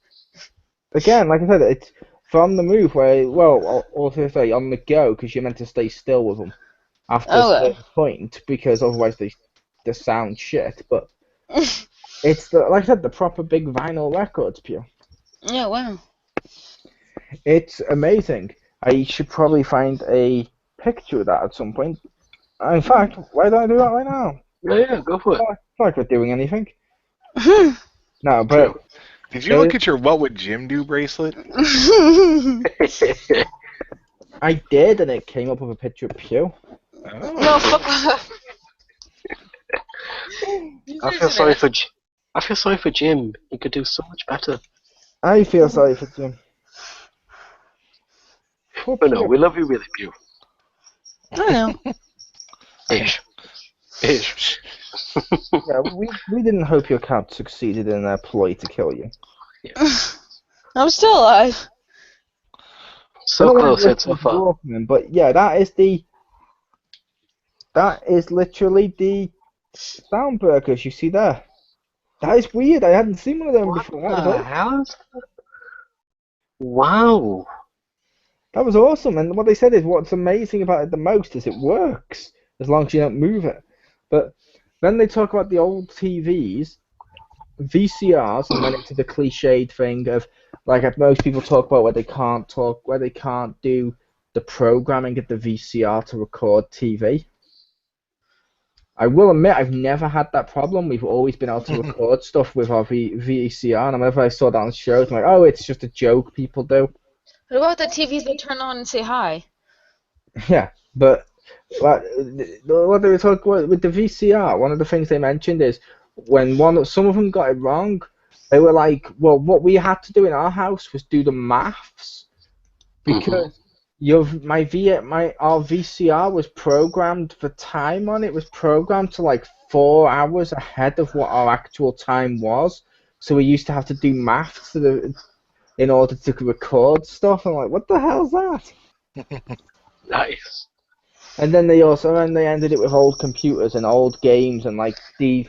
Again, like I said, it's from the move where, well, also say on the go because you're meant to stay still with them after a certain point because otherwise they sound shit. But it's like I said, the proper big vinyl records, Pew. Yeah, wow. It's amazing. I should probably find a picture of that at some point. In fact, why don't I do that right now? Yeah, go for it. It's not like we're doing anything. Hmm. No, but True. Did you look at your What Would Jim Do bracelet? I did, and it came up with a picture of Pew. Oh. No, fuck off. I feel sorry for Jim. He could do so much better. I feel sorry for Jim. Poor But no, Pew. we love you really, Pew. I know. Ish. Ish. Yeah, we didn't hope your cat succeeded in their ploy to kill you. I'm still alive. So close yet so far. But yeah, that is literally the sound burgers you see there. That is weird. I hadn't seen one of them What before. the hell is that? Wow. That was awesome. And what they said is what's amazing about it the most is it works as long as you don't move it. But then they talk about the old TVs, VCRs, and went into the cliched thing of like most people talk about where they can't do the programming of the VCR to record TV. I will admit I've never had that problem. We've always been able to record stuff with our VCR, and whenever I saw that on shows, I'm like, oh, it's just a joke people do. What about the TVs that turn on and say hi? Yeah, but what they were talking about with the VCR, one of the things they mentioned is when some of them got it wrong, they were like, well, what we had to do in our house was do the maths because our VCR was programmed for time on it was programmed to like 4 hours ahead of what our actual time was, so we used to have to do maths in order to record stuff. I'm like, what the hell's that? Nice. And then they ended it with old computers and old games and like the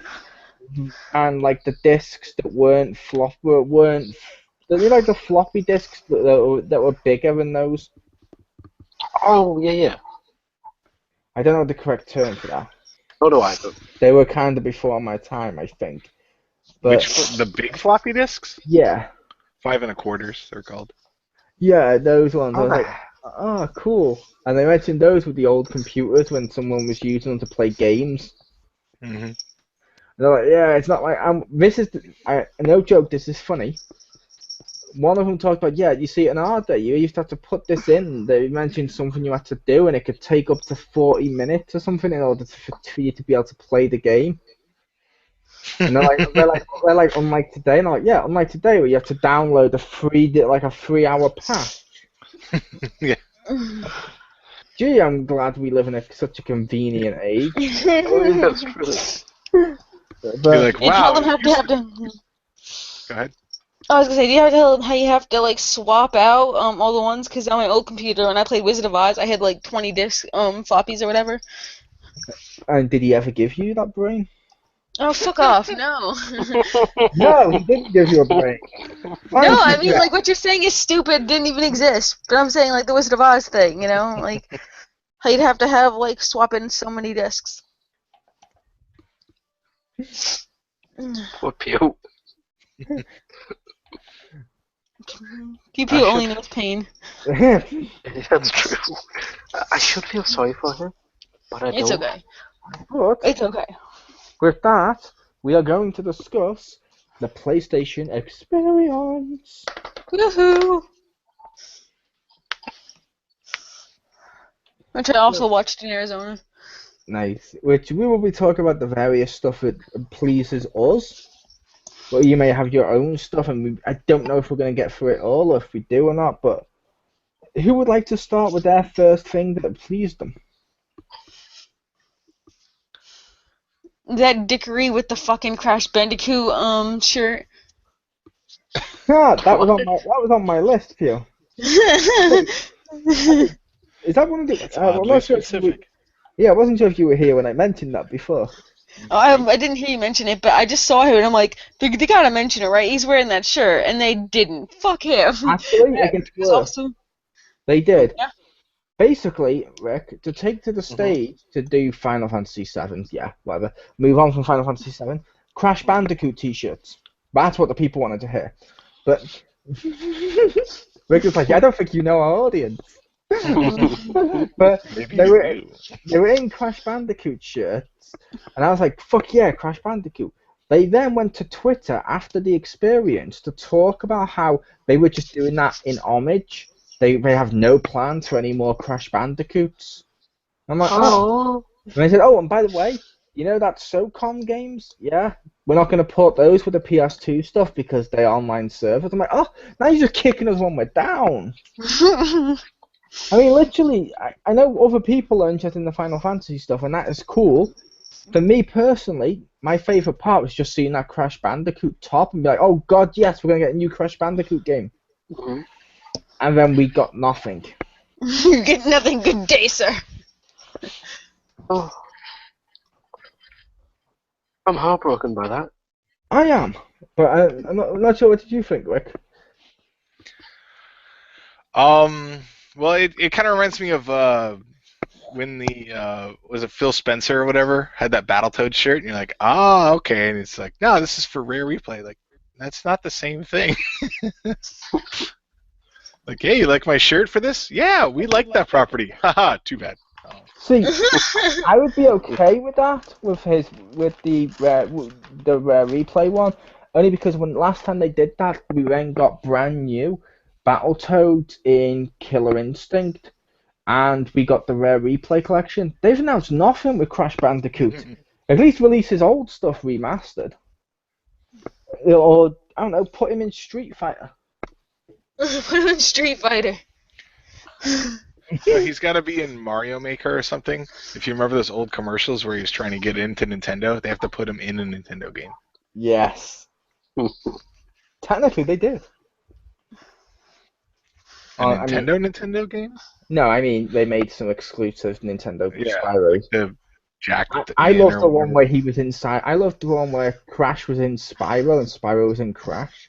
discs that weren't they like the floppy disks that were bigger than those. Oh, yeah. I don't know the correct term for that. So do I. They were kind of before my time, I think. But The big floppy disks? yeah, 5 1/4 they're called. yeah, those ones. I was Okay. like, oh, cool. And they mentioned those with the old computers when someone was using them to play games. Mm-hmm. And they're like, yeah, it's not like no joke. This is funny. One of them talked about, yeah, you see, in our day, you used to have to put this in. They mentioned something you had to do, and it could take up to 40 minutes or something in order for you to be able to play the game. And they're like, unlike today, and I'm like, yeah, unlike today, where you have to download a 3-hour patch. Yeah. Gee, I'm glad we live in such a convenient age. That's true. But You're like, You tell wow. them have to. Go ahead. I was gonna say, do you have to tell them how you have to like swap out all the ones? Because on my old computer, when I played Wizard of Oz, I had like 20 disc floppies or whatever. and did he ever give you that brain? Oh, fuck off! No. No, he didn't give you a brain. No, I mean like what you're saying is stupid. Didn't even exist. But I'm saying like the Wizard of Oz thing, you know, like how you'd have to have like swap in so many discs. Poor Pew. Pew Pew only knows pain. That's true. I should feel sorry for him, but I don't. It's okay. But It's okay. with that, we are going to discuss the PlayStation Experience. Woohoo! Which I also watched in Arizona. Nice. Which we will be talking about the various stuff that pleases us. Well, you may have your own stuff, and I don't know if we're going to get through it all, or if we do or not, but who would like to start with their first thing that pleased them? That dickery with the fucking Crash Bandicoot shirt. Yeah, that was on my list, Pio. Is that one of the... That's I'm oddly not sure specific. I wasn't sure if you were here when I mentioned that before. Oh, I didn't hear you mention it, but I just saw him and I'm like, they gotta mention it, right? He's wearing that shirt, and they didn't. Fuck him. Actually, That it gets was worse. awesome. They did. Yeah. Basically, Rick, to take to the stage to do Final Fantasy VII, yeah, whatever. Move on from Final Fantasy VII. Crash Bandicoot t-shirts. That's what the people wanted to hear. But Rick was like, I don't think you know our audience. But Maybe they you were do. they were in Crash Bandicoot shirts, and I was like, "Fuck yeah, Crash Bandicoot!" They then went to Twitter after the experience to talk about how they were just doing that in homage. They have no plans for any more Crash Bandicoots. I'm like, oh. Oh. And they said, oh, and by the way, you know that SOCOM games? Yeah, we're not going to port those with the PS2 stuff because they're online servers. I'm like, oh, now you're just kicking us when we're down. I mean, literally, I know other people are interested in the Final Fantasy stuff, and that is cool. For me personally, my favourite part was just seeing that Crash Bandicoot top and be like, oh god, yes, we're going to get a new Crash Bandicoot game. Mm-hmm. And then we got nothing. You get nothing. Good day, sir. Oh. I'm heartbroken by that. I am, but I'm not sure. What did you think, Rick? Well, it kind of reminds me of when the was it Phil Spencer or whatever had that Battletoads shirt, and you're like, ah, okay, and it's like, no, this is for rare replay. Like, that's not the same thing. Like, hey, you like my shirt for this? Yeah, we like that property. Haha, too bad. Oh. See, I would be okay with that with the replay one, only because when last time they did that, we then got brand new Battletoads in Killer Instinct, and we got the rare replay collection. They've announced nothing with Crash Bandicoot. At least release his old stuff remastered, or I don't know, put him in Street Fighter. Put him in Street Fighter. So he's got to be in Mario Maker or something. If you remember those old commercials where he was trying to get into Nintendo, they have to put him in a Nintendo game. Yes. Technically, they did. Nintendo game? No, I mean they made some exclusive Nintendo Spyro. Like the Jack. I loved the one where he was inside. I loved the one where Crash was in Spyro and Spyro was in Crash.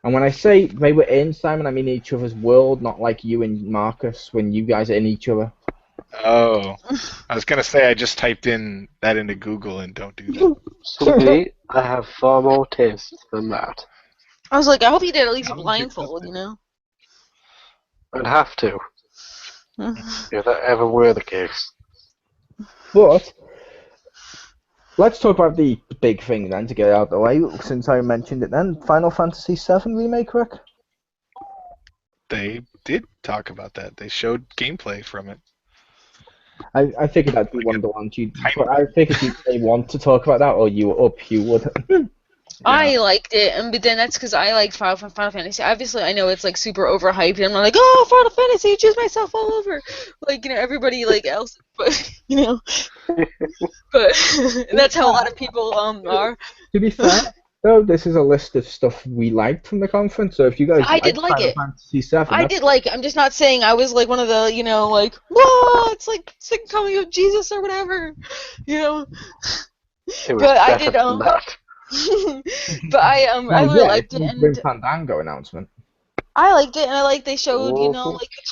And when I say they were in, Simon, I mean each other's world, not like you and Marcus when you guys are in each other. Oh, I was gonna say I just typed in that into Google and don't do that. Someday I have far more taste than that. I was like, I hope he did at least a blindfold, you know? I'd have to, if that ever were the case. But let's talk about the big thing then to get it out of the way, since I mentioned it then. Final Fantasy VII Remake, Rick? They did talk about that. They showed gameplay from it. I figured that'd be one of the ones I figured they want to talk about that, or you would. I liked it, but then that's because I like Final Fantasy. Obviously, I know it's like super overhyped, and I'm like, oh, Final Fantasy, choose myself all over, like, you know, everybody like else, but you know, but that's how a lot of people are. To be fair, though, this is a list of stuff we liked from the conference. So if you guys did like Final it. Fantasy VII, I did like it. I'm just not saying I was like one of the, you know, like, whoa, it's like second coming of Jesus or whatever, you know. It was But I better did than that. but I really liked it, Grim and Fandango announcement. I liked it, and I like they showed, you know, like the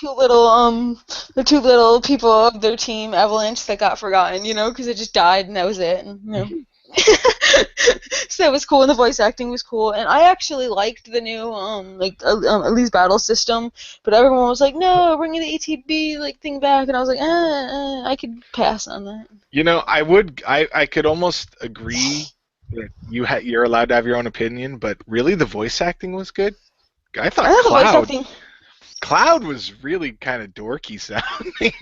two little people of their team, Avalanche, that got forgotten, you know, because it just died and that was it, and you know. So that was cool, and the voice acting was cool, and I actually liked the new Elise battle system, but everyone was like, no, bringing the ATB like thing back, and I was like, I could pass on that. You know, I could almost agree that you're allowed to have your own opinion, but really the voice acting was good. I thought Cloud was really kind of dorky sounding.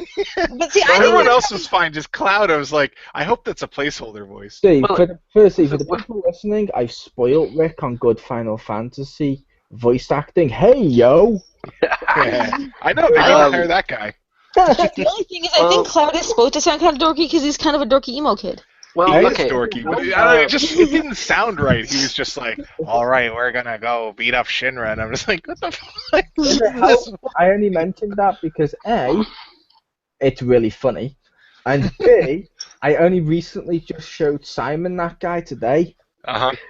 But see, everyone else was fine. Just Cloud, I was like, I hope that's a placeholder voice. Steve, for the people listening, I've spoiled Rick on good Final Fantasy voice acting. Hey, yo! Yeah, I know, they need to hire that guy. The only thing is, I think Cloud is supposed to sound kind of dorky because he's kind of a dorky emo kid. Well, he okay. is dorky, but it didn't sound right. He was just like, all right, we're going to go beat up Shinra. And I'm just like, what the fuck? I only mentioned that because A, it's really funny, and B, I only recently just showed Simon that guy today.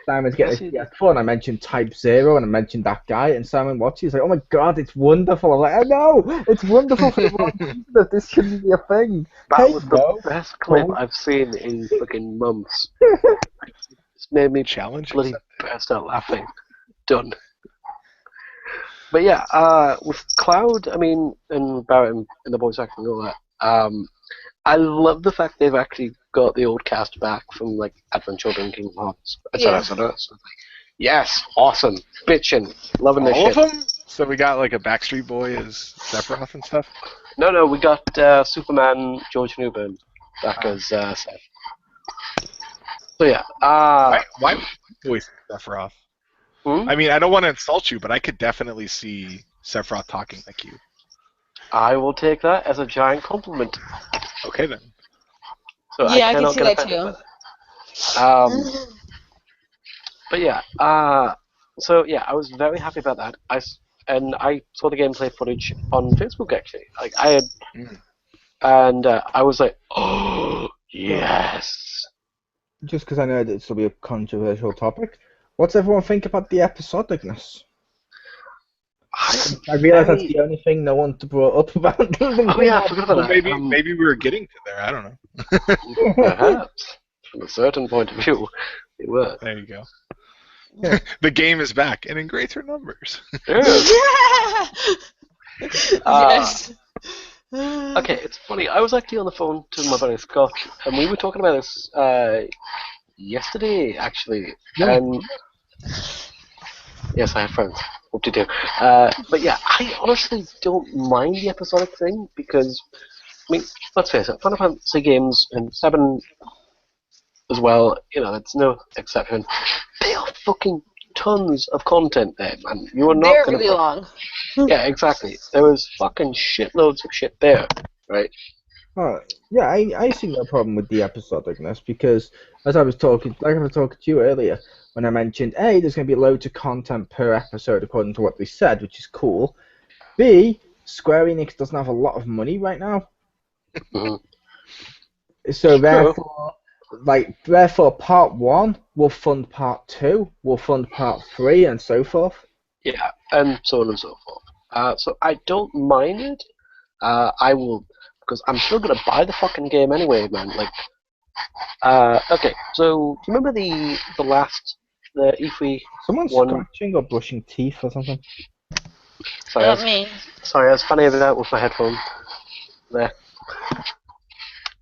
Simon's getting his PS4, and I mentioned Type 0, and I mentioned that guy, and Simon watched it. He's like, oh my god, it's wonderful. I'm like, I know, it's wonderful for that this shouldn't be a thing. That was the best clip I've seen in fucking months. It's made me bloody burst out laughing. Done. But yeah, with Cloud, I mean, and Barrett and the voice acting and all that, I love the fact they've actually got the old cast back from like Advent Children, Kingdom Hearts, etc. Yeah. etc. So, like, yes, awesome, bitchin', loving this All shit. of them? So we got like a Backstreet Boy as Sephiroth and stuff? No, we got Superman, George Newbern back as Seth. So yeah, Why would you voice Sephiroth? hmm? I mean, I don't want to insult you, but I could definitely see Sephiroth talking like you. I will take that as a giant compliment. Okay then. So Yeah, I can cannot see get that offended too. by that. But yeah, so yeah, I was very happy about that. And I saw the gameplay footage on Facebook actually. Like I had, Mm. and I was like, oh yes. Just because I know this will be a controversial topic, what's everyone think about the episodicness? I realise that's the only thing no one brought up about the Oh yeah, I forgot about Well, that. maybe we were getting to there. I don't know. Perhaps from a certain point of view, we were. There you go. Yeah. The game is back and in greater numbers. Yes. Yes. Okay, it's funny. I was actually on the phone to my buddy Scott, and we were talking about this yesterday, actually. Yeah. And yes, I have friends. Hope you do. But yeah, I honestly don't mind the episodic thing because, I mean, let's face it, Final Fantasy games and 7 as well, you know, it's no exception. They are fucking tons of content there, man. You are not They're gonna really long. Yeah, exactly. There is fucking shitloads of shit there, right? Yeah, I see no problem with the episodicness because as I was talking to you earlier when I mentioned, A, there's going to be loads of content per episode according to what they said, which is cool. B, Square Enix doesn't have a lot of money right now, Mhm. so True. therefore part 1 will fund part 2, will fund part 3, and so forth. Yeah, and so on and so forth. So I don't mind it. I will, because I'm still gonna buy the fucking game anyway, man. Like, okay. So do you remember the E3 Someone's one? scratching or brushing teeth or something. Sorry, Not me. I was fanning it out with my headphone. There.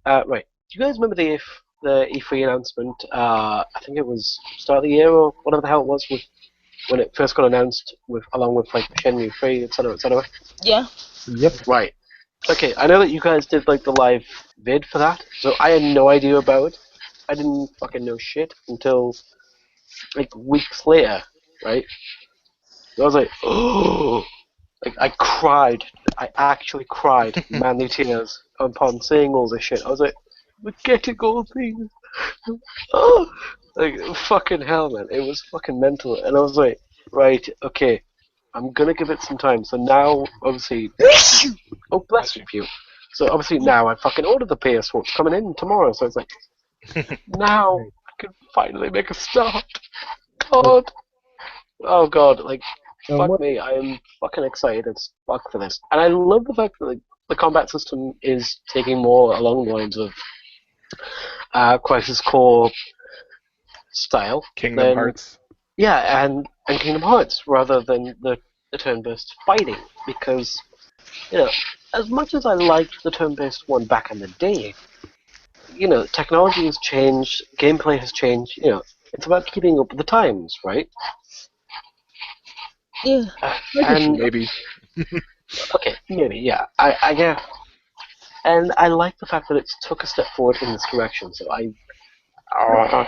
Right. Do you guys remember the E3 announcement? I think it was start of the year or whatever the hell it was, when it first got announced, along with like Shenmue 3, etc., etc. Yeah. Yep. Right. Okay, I know that you guys did like the live vid for that, so I had no idea about it. I didn't fucking know shit until like weeks later, right? So I was like, oh, like I cried. I actually cried manly tears upon seeing all this shit. I was like, we're getting all things. Oh, like fucking hell, man! It was fucking mental, and I was like, right, okay, I'm gonna give it some time. So now, obviously, oh bless you. So obviously now I fucking ordered the PS4. It's coming in tomorrow. So it's like, now I can finally make a start. God, oh god, like fuck What? me, I am fucking excited as fuck for this, and I love the fact that like, the combat system is taking more along the lines of Crisis Core style. Kingdom Hearts. Yeah, and Kingdom Hearts rather than the turn-based fighting, because you know, as much as I liked the turn-based one back in the day, you know, technology has changed, gameplay has changed. You know, it's about keeping up with the times, right? Yeah. And Maybe. okay, maybe yeah, I guess, and I like the fact that it's took a step forward in this direction. So I I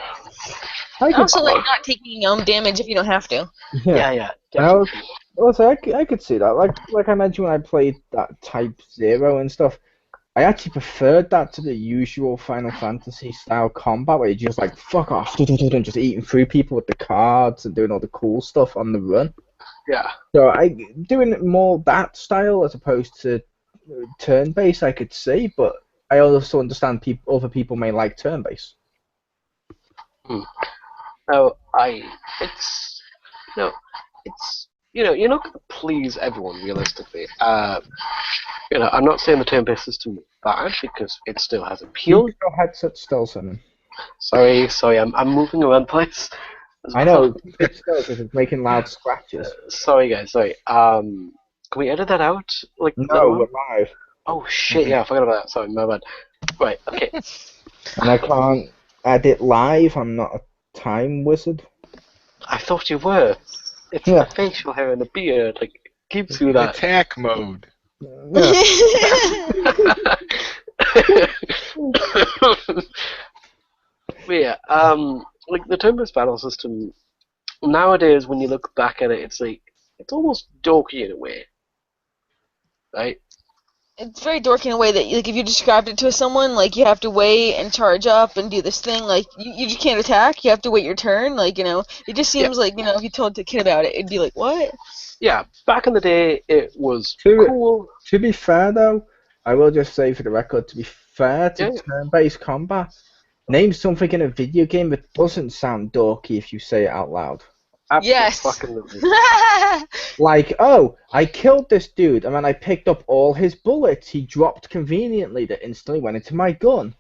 could, also like not taking damage if you don't have to. yeah. yeah, And I definitely. also, I could see that. Like I mentioned when I played that Type Zero and stuff, I actually preferred that to the usual Final Fantasy style combat where you're just like fuck off and just eating through people with the cards and doing all the cool stuff on the run. Yeah. So I doing it more that style as opposed to turn based I could see, but I also understand other people may like turn based. No, it's no, it's you're not going to please everyone realistically. You know, I'm not saying the turn-based system is bad because it still has appeal. Keep your headset still, Simon. Sorry, I'm moving around the place. I know, it's still because it's making loud scratches. Sorry, guys. Sorry. Can we edit that out? Like No, later on? we're live. Oh shit! Yeah, I forgot about that. Sorry, my bad. Right. Okay. And I can't edit live, I'm not a time wizard. I thought you were. It's Yeah. the facial hair and the beard. Like gives you that. Attack mode. Yeah. But yeah. Like the turn-based battle system. Nowadays, when you look back at it, it's like it's almost dorky in a way, right? It's very dorky in a way that, like, if you described it to someone, like, you have to wait and charge up and do this thing, like, you just can't attack, you have to wait your turn, like, it just seems like, if you told a kid about it, it'd be like, what? Yeah, back in the day, it was To- cool. To be fair, though, I will just say for the record, to be fair to Yeah. turn-based combat, name something in a video game that doesn't sound dorky if you say it out loud. Yes. Absolutely. Like, oh, I killed this dude, and then I picked up all his bullets he dropped conveniently that instantly went into my gun.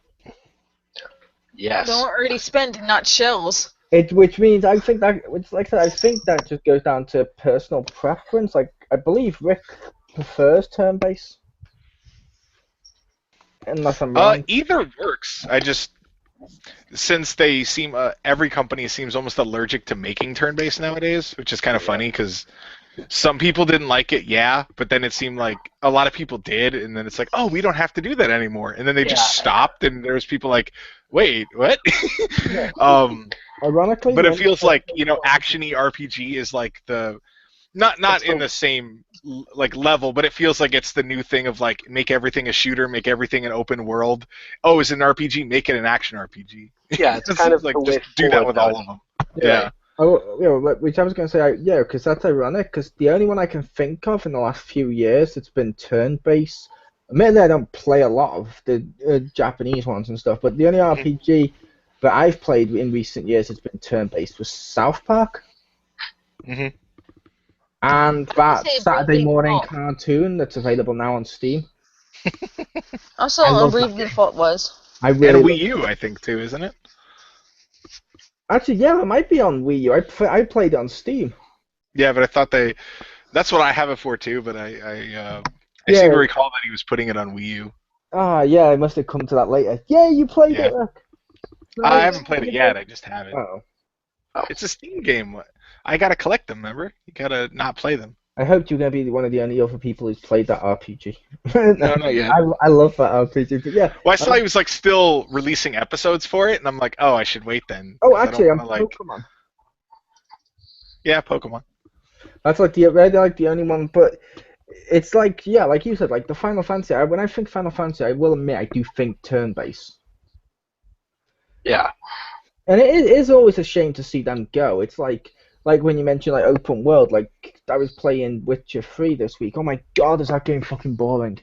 Yes. Don't already spend, not shells. Which means I think that, it's like I said, I think that just goes down to personal preference. Like, I believe Rick prefers turn-based. Unless I'm wrong. Either works. Since they seem, every company seems almost allergic to making turn-based nowadays, which is kind of funny because some people didn't like it, yeah, but then it seemed like a lot of people did, and then it's like, oh, we don't have to do that anymore, and then they just stopped, and there was people like, wait, what? Ironically, But it feels like, action-y RPG is like the not in the same like level, but it feels like it's the new thing of like make everything a shooter, make everything an open world. Oh, is it an RPG? Make it an action RPG. Yeah, it's kind of like the way just do that forward with now. all of them. Yeah. Oh, which I was going to say, yeah, because that's ironic, because the only one I can think of in the last few years that's been turn-based, admittedly I don't play a lot of the Japanese ones and stuff, but the only RPG that I've played in recent years that's been turn-based was South Park. Mm-hmm. And that Say Saturday Bravely morning Default. cartoon that's available now on Steam. Also, I love Bravely that. Default was. I really And Wii U, I think, too, isn't it? Actually, yeah, it might be on Wii U. I played it on Steam. Yeah, but I thought that's what I have it for, too, but I Yeah. seem to recall that he was putting it on Wii U. Ah, yeah, I must have come to that later. Yeah, you played it, Rick. I haven't played it yet, I just have it. Oh. It's a Steam game. I gotta collect them, remember? You gotta not play them. I hoped you were going to be one of the only other people who's played that RPG. No, not yet. I love that RPG, but yeah. Well, I saw he was like still releasing episodes for it, and I'm like, oh, I should wait then. Oh, 'cause I don't actually, I'm wanna, Pokemon. Yeah, Pokemon. That's like the only one, but it's like, yeah, like you said, like the Final Fantasy. When I think Final Fantasy, I will admit I do think turn-based. Yeah. And it is always a shame to see them go. It's like when you mentioned like open world, like I was playing Witcher 3 this week. Oh my god, is that game fucking boring.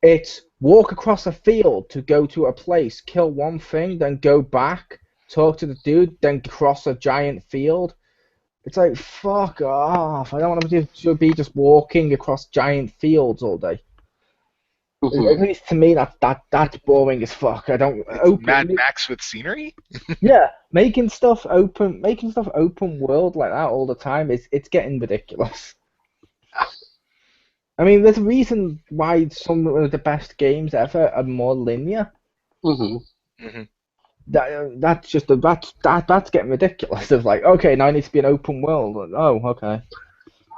It's walk across a field to go to a place, kill one thing, then go back, talk to the dude, then cross a giant field. It's like, fuck off. I don't want to be just walking across giant fields all day. At least to me, that's boring as fuck. I don't Mad Max with scenery? Yeah, making stuff open world like that all the time it's getting ridiculous. I mean, there's a reason why some of the best games ever are more linear. That's getting ridiculous. Of like, okay, now it needs to be an open world. Oh, okay.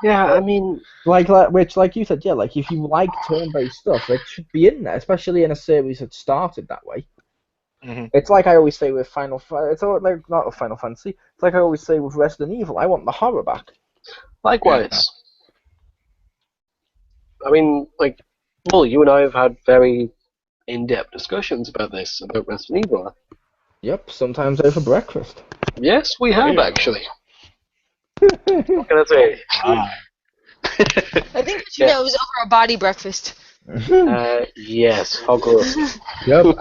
Yeah, I mean, like you said, yeah, like if you like turn-based stuff, it should be in there, especially in a series that started that way. It's like I always say with it's like not with Final Fantasy. It's like I always say with Resident Evil. I want the horror back. likewise. I mean, like, well, you and I have had very in-depth discussions about this, about Resident Evil. Yep, sometimes over breakfast. Yes, we have, Yeah. actually. What can I say? I think what you know is over a body breakfast. Yes, how gross. Yep,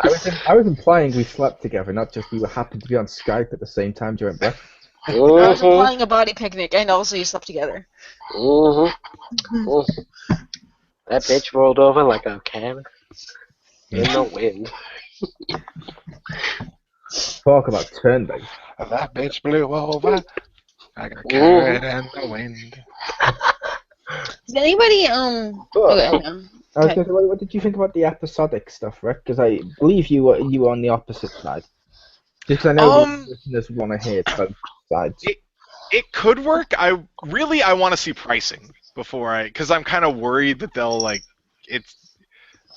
I was implying we slept together, not just we were happy to be on Skype at the same time during breakfast. I was implying a body picnic, and also you slept together. That bitch rolled over like a can in the wind. Talk about turn-based. That bitch blew over. I got carried in the wind. Does anybody But, okay, no. I was Okay. going to say, what did you think about the episodic stuff, Rick? Because I believe you were on the opposite side. Just 'cause I know Um, the listeners want to hear both sides. it could work. I want to see pricing before because I'm kind of worried that they'll like it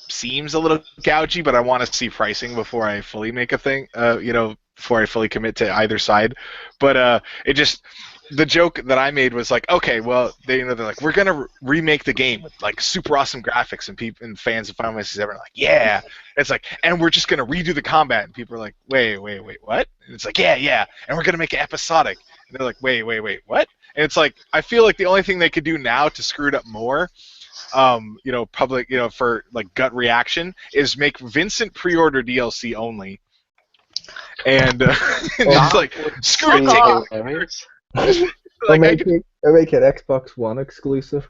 seems a little gougy, but I want to see pricing before I fully make a thing. Before I fully commit to either side. But it just the joke that I made was like, okay, well, they're like, we're gonna remake the game with like super awesome graphics, and people and fans of Final Fantasy VII are like, yeah. It's like, and we're just gonna redo the combat, and people are like, wait, what? And it's like, yeah, and we're gonna make it episodic, and they're like, wait, what? And it's like, I feel like the only thing they could do now to screw it up more, public, for like gut reaction, is make Vincent pre-order DLC only. And just like screw it, take off. it. Or Like, make it Xbox One exclusive.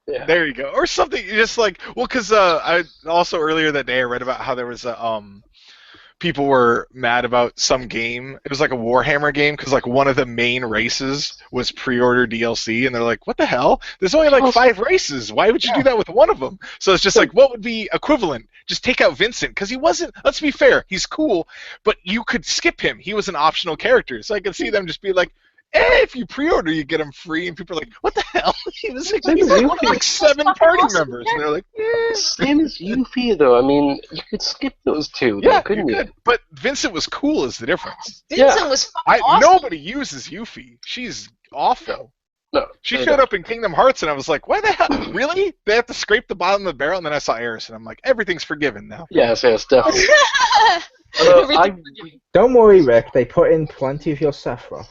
Yeah. there you go, or something. Just like, well, because I also earlier that day I read about how there was people were mad about some game. It was like a Warhammer game because like one of the main races was pre-order DLC, and they're like, what the hell? There's only like 5 races. Why would you do that with one of them? So it's just like, what would be equivalent? Just take out Vincent, because he wasn't. Let's be fair, he's cool, but you could skip him. He was an optional character, so I could see them just be like, if you pre-order, you get him free, and people are like, "What the hell?" He was like, Same he's as like one of like 7 party members, and they're like, Same as Yuffie, though. I mean, you could skip those two, though, "Yeah, couldn't you you? could." But Vincent was cool, is the difference. Vincent was fucking awesome. Nobody uses Yuffie. She's awful. No. She showed up in Kingdom Hearts, and I was like, "Why the hell? Really? They have to scrape the bottom of the barrel?" And then I saw Eris, and I'm like, "Everything's forgiven now." Yes, definitely. Don't worry, Rick. They put in plenty of your Sephiroth.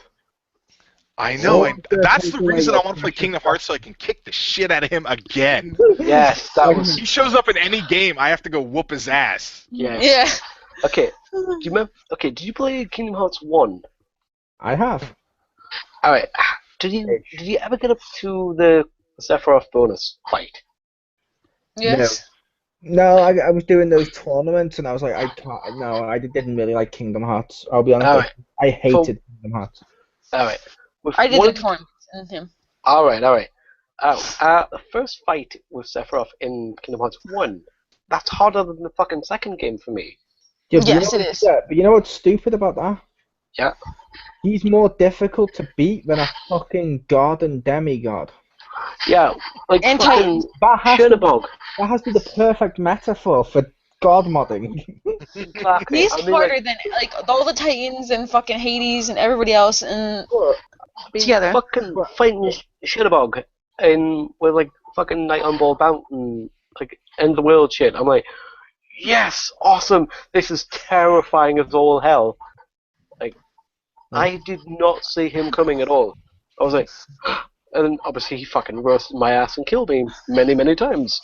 I know. Oh, That's the yeah, reason yeah. I want to play Kingdom Hearts, so I can kick the shit out of him again. Yes, that was. He shows up in any game, I have to go whoop his ass. Yes. Yeah. Okay. Do you remember? Okay. Did you play Kingdom Hearts 1? I have. All right. Did you ever get up to the Sephiroth bonus fight? Yes. No, I was doing those tournaments, and I was like, I can't. No, I didn't really like Kingdom Hearts. I'll be honest. Alright. I hated Kingdom Hearts. All right. I did the tournament in him. All right. The first fight with Sephiroth in Kingdom Hearts 1, that's harder than the fucking second game for me. Yeah, but Yes, you know, it is. Yeah, but you know what's stupid about that? Yeah. He's more difficult to beat than a fucking god and demigod. Yeah, like And fucking That has, Chernobog. that has to be the perfect metaphor for god modding. Exactly. He's I mean, harder like, than like all the Titans and fucking Hades and everybody else and together. fucking fighting Chernobog and with like fucking Night on Ball Mountain, like end of the world shit. I'm like, yes, awesome. This is terrifying as all hell. Like, I did not see him coming at all. I was like, and then obviously he fucking roasted my ass and killed me many, many times.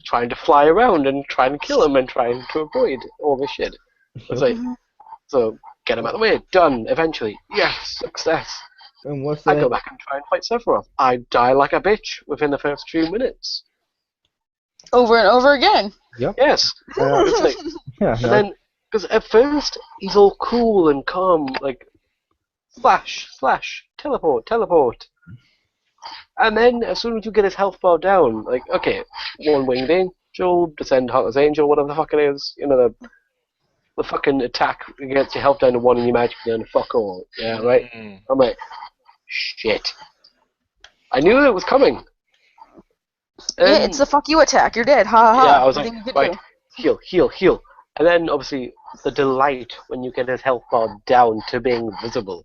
Trying to fly around and trying to kill him and trying to avoid all this shit. I was like, so get him out of the way. Done. Eventually. Yes, success. And what's I go back and try and fight Sephiroth. I die like a bitch within the first 2 minutes. Over and over again. Yes. It's like, Yeah, and no. then, because at first he's all cool and calm, like flash, flash, teleport. And then as soon as you get his health bar down, like, okay, one winged angel, descend heartless angel, whatever the fuck it is, the fucking attack gets your health down to 1 and your magic down to fuck all. Yeah, right? I'm like, shit. I knew it was coming. Yeah, it's the fuck you attack. You're dead. Ha ha ha. Yeah, I was like, Nothing you could right, heal. And then, obviously, the delight when you get his health bar down to being visible.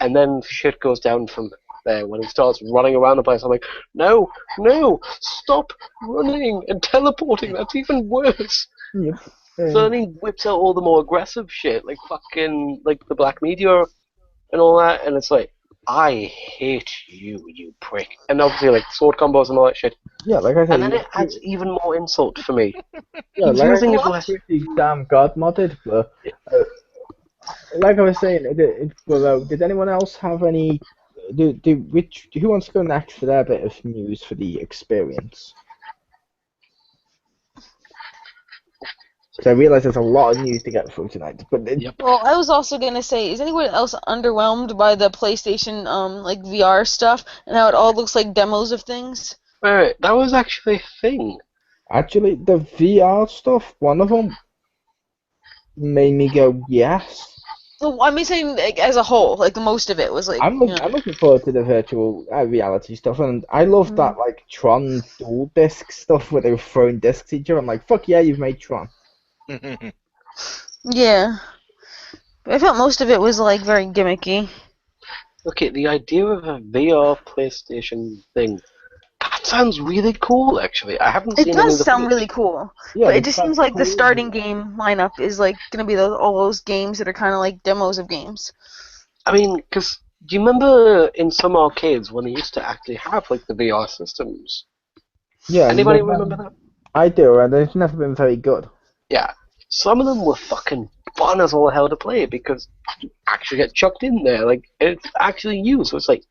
And then shit goes down from there when he starts running around the place. I'm like, no, stop running and teleporting. That's even worse. Yep. So then he whips out all the more aggressive shit, like fucking, like the Black Meteor and all that. And it's like, I hate you, you prick. And obviously, like, sword combos and all that shit. Yeah, like I said, And then it adds even more insult for me. yeah, he's like using I it said, less. he's damn god modded, but like I was saying, did anyone else have any? Who wants to go next for their bit of news for the experience? So I realise there's a lot of news to get through tonight. But Yep. Well, I was also gonna say, is anyone else underwhelmed by the PlayStation like VR stuff and how it all looks like demos of things? Wait, that was actually a thing. actually, the VR stuff, one of them made me go, yes. Well, I mean, saying like, as a whole, like the most of it was like. I'm looking forward to the virtual reality stuff, and I love that like Tron dual disc stuff where they were throwing discs at each other. I'm like, fuck yeah, you've made Tron. Yeah. But I felt most of it was like very gimmicky. Okay, the idea of a VR PlayStation thing, that sounds really cool, actually. I haven't It seen any of does the sound footage. really cool, Yeah, but it the just seems like the cool- starting game lineup is like gonna be all those games that are kind of like demos of games. I mean, because do you remember in some arcades when they used to actually have like the VR systems? Yeah, Anybody remember that? I do, and they've never been very good. Yeah. Some of them were fucking fun as all hell to play because you actually get chucked in there. Like, it's actually you. So it's like,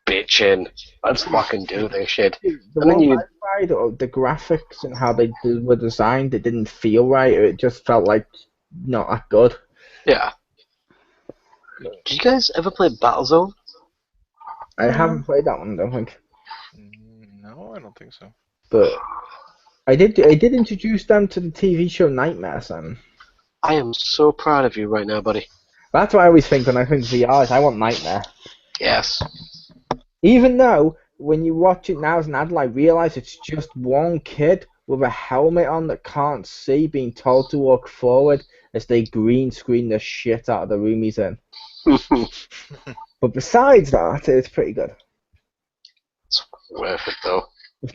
bitchin', let's fucking do this shit. The And then ones you, I tried, the graphics and how were designed, it didn't feel right. It just felt like not that good. yeah. Did you guys ever play Battlezone? I haven't played that one, I don't think. No, I don't think so. But I did introduce them to the TV show Nightmare, Simon. I am so proud of you right now, buddy. That's what I always think when I think VR is I want Nightmare. Yes. Even though when you watch it now as an adult, I realise it's just one kid with a helmet on that can't see being told to walk forward as they green screen the shit out of the room he's in. But besides that, it's pretty good. It's worth it, though.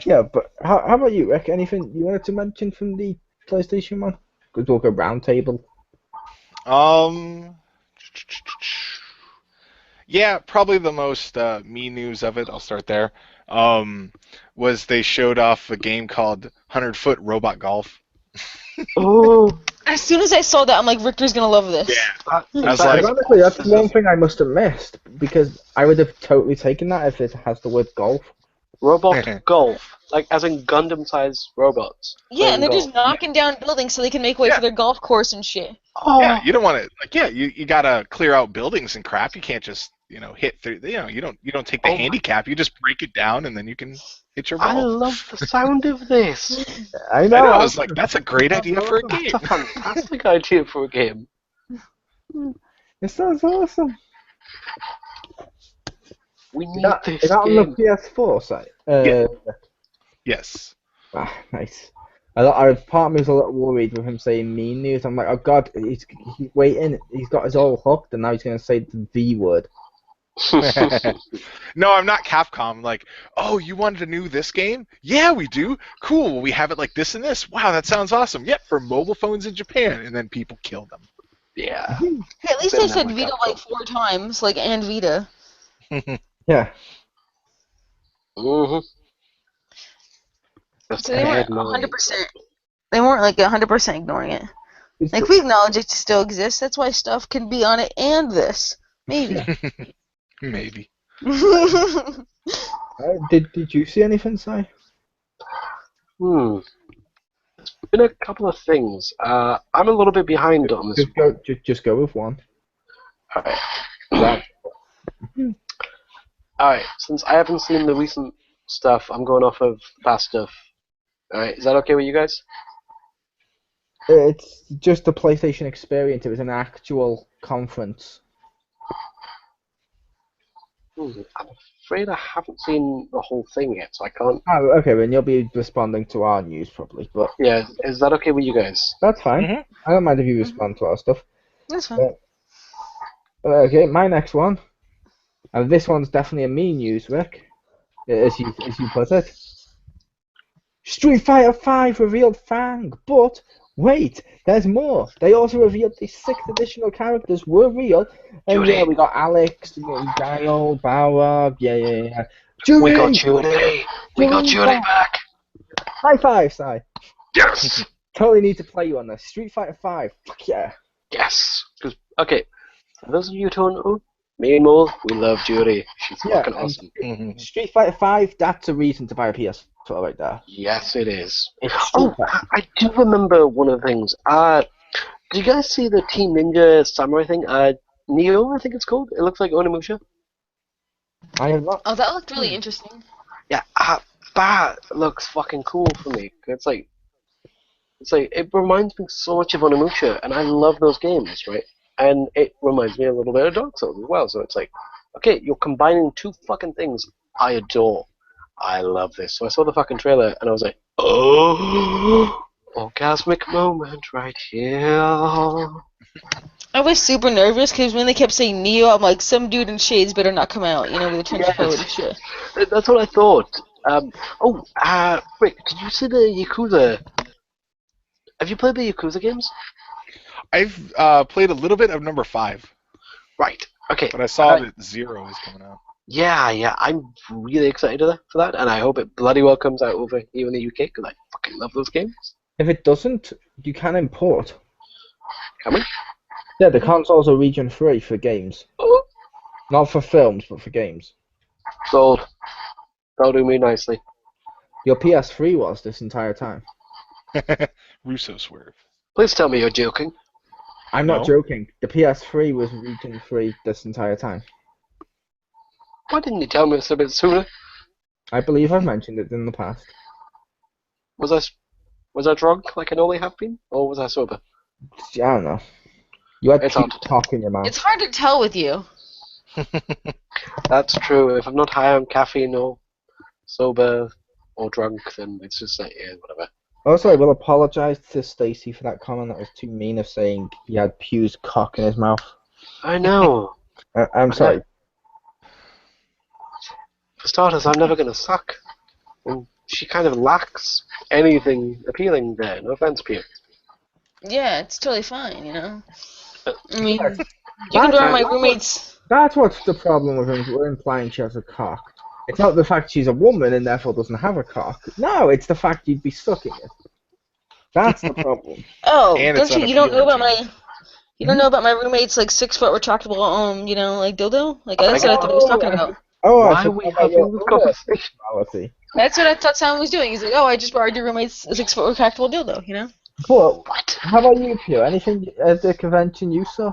Yeah, but how about you, Rick? Anything you wanted to mention from the PlayStation one? Good talk a round table. Yeah, probably the most me news of it, I'll start there, was they showed off a game called 100-Foot Robot Golf. Oh, As soon as I saw that, I'm like, Richter's gonna love this. I was that like, is- Ironically, that's the one thing I must have missed, because I would have totally taken that if it has the word golf. robot golf. Like, as in Gundam-sized robots. Yeah, and they're playing just knocking down buildings so they can make way for their golf course and shit. Oh, yeah, you don't want to, like, yeah, you gotta clear out buildings and crap. You can't just, hit through, you don't take the Oh my- handicap. You just break it down and then you can hit your I ball. love the sound of this. I I know. know, I was like, that's a great idea for a That's game. a fantastic idea for a game. It sounds awesome. We need this Is that on the game. PS4 site? Yeah. Yes. Nice. Part of me was a little worried with him saying mean news. I'm like, oh god, he's waiting. He's got us all hooked, and now he's going to say the V word. No, I'm not Capcom. Like, oh, you wanted to know this game? Yeah, we do. Cool. Well, we have it like this and this. Wow, that sounds awesome. Yep, for mobile phones in Japan, and then people kill them. Yeah. Hey, at least Been they there said like Vita that, like 4 times, like, and Vita. Yeah. Mm-hmm. So they weren't 100%. They weren't like 100% ignoring it. Like, we acknowledge it still exists. That's why stuff can be on it and this. Maybe. Maybe. Did you see anything, Si? There's been a couple of things. I'm a little bit behind on this. Just go with one. Alright. Right. Alright, since I haven't seen the recent stuff, I'm going off of past stuff. Alright, is that okay with you guys? It's just the PlayStation experience. It was an actual conference. I'm afraid I haven't seen the whole thing yet, so I can't. Oh, okay, then you'll be responding to our news probably, but Yeah, is that okay with you guys? that's fine. Mhm. I don't mind if you respond to our stuff. That's fine. Okay, my next one, and this one's definitely a me news, Rick, as you put it. Street Fighter V revealed Fang, but wait, there's more. They also revealed the 6 additional characters were real, and Judy. yeah, we got Alex, Guile, Balrog, yeah. Judy! We got Judy! We got Judy back! High five, Si. Yes! Totally need to play you on this. Street Fighter V, fuck yeah. Yes! 'Cause, okay, for those of you who don't know, Me and Mo, we love Judy. She's Yeah, fucking and- awesome. Mhm. Street Fighter 5, that's a reason to buy a PS4 right there. Yes, it is. It's Street Oh, Fighter. I do remember one of the things. Did you guys see the Team Ninja Samurai thing? Neo, I think it's called. It looks like Onimusha. I have not. Oh, that looked really interesting. Yeah, that looks fucking cool for me. It's like it reminds me so much of Onimusha, and I love those games, right? And it reminds me a little bit of Dark Souls as well. So it's like, okay, you're combining two fucking things I adore. I love this. So I saw the fucking trailer, and I was like, oh, orgasmic moment right here. I was super nervous because when they kept saying Neo, I'm like, some dude in shades better not come out, with a trench coat and shit. That's what I thought. Rick, did you see the Yakuza? Have you played the Yakuza games? I've played a little bit of number 5, Right. Okay. but I saw that 0 is coming out. Yeah, I'm really excited for that, and I hope it bloody well comes out over here in the UK, because I fucking love those games. If it doesn't, you can import. Can we? Yeah, the consoles are region free for games. Oh, Not for films, but for games. sold. That'll do me nicely. Your PS3 was this entire time. Russo swerve. Please tell me you're joking. I'm not No. joking. The PS3 was region free this entire time. Why didn't you tell me this a bit sooner? I believe I've mentioned it in the past. Was I drunk like I normally have been, or was I sober? I don't know. You had It's puke hard to talk in your mouth. It's hard to tell with you. That's true. If I'm not high on caffeine or sober or drunk, then it's just like, yeah, whatever. Also, I will apologise to Stacey for that comment. That was too mean of saying he had Pew's cock in his mouth. I know. I'm sorry. For starters, I'm never gonna suck. And she kind of lacks anything appealing there. No offense, Pew. Yeah, it's totally fine, I mean, Yes. you can That's- draw my roommates. That's what's the problem with him. We're implying she has a cock. It's not the fact she's a woman and therefore doesn't have a cock. No, it's the fact you'd be sucking it. That's the problem. Oh, And don't it's you don't know about unappealing, my you don't know about my roommate's like 6-foot retractable like dildo? Like that's what I thought he was talking about. Oh, Why I are we forgot about having your this other conversation? sexuality. That's what I thought Sam was doing. He's like, oh, I just borrowed your roommate's 6-foot retractable dildo, But What? how about you, Pew? Anything at the convention you saw?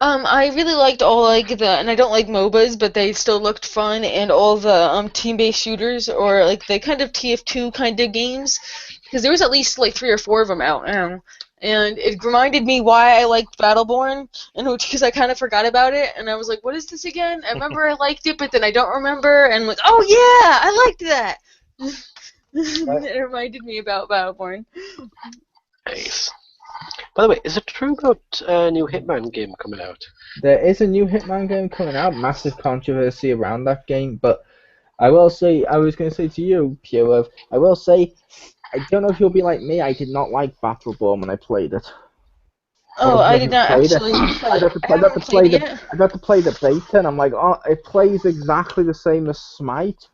I really liked all and I don't like MOBAs, but they still looked fun, and all the team-based shooters or like the kind of TF2 kind of games, because there was at least like 3 or 4 of them out now, and it reminded me why I liked Battleborn, and because I kind of forgot about it, and I was like, what is this again? I remember I liked it, but then I don't remember, and like, oh yeah, I liked that. It reminded me about Battleborn. Nice. By the way, is it true about a new Hitman game coming out? There is a new Hitman game coming out. Massive controversy around that game, but I will say, I was going to say to you, Pew, I will say, I don't know if you'll be like me. I did not like Battleborn when I played it. Oh, I did not played it. actually play I it. got to I haven't play played the it yet. I got to play the beta, and I'm like, oh, it plays exactly the same as Smite,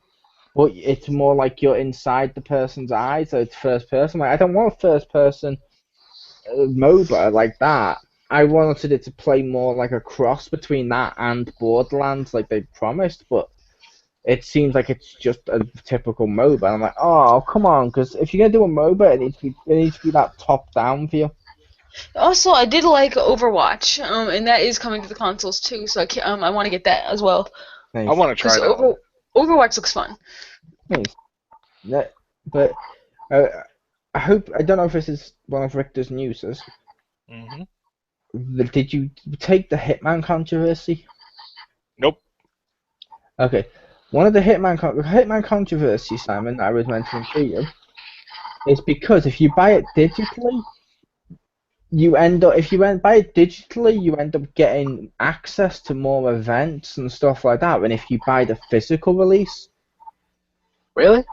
but it's more like you're inside the person's eyes, so it's first person. Like, I don't want a first person MOBA like that. I wanted it to play more like a cross between that and Borderlands, like they promised, but it seems like it's just a typical MOBA. I'm like, oh, come on, because if you're gonna do a MOBA, it needs to be that top-down feel. Also, I did like Overwatch, and that is coming to the consoles too, so I want to get that as well. Nice. I want to try Because that one. Overwatch looks fun. Nice. Yeah, but I don't know if this is one of Richter's newses. Hmm. Did you take the Hitman controversy? Nope. Okay. One of the Hitman controversy, Simon, I was mentioning to you, is because if you buy it digitally, you end up getting access to more events and stuff like that than if you buy the physical release. Really?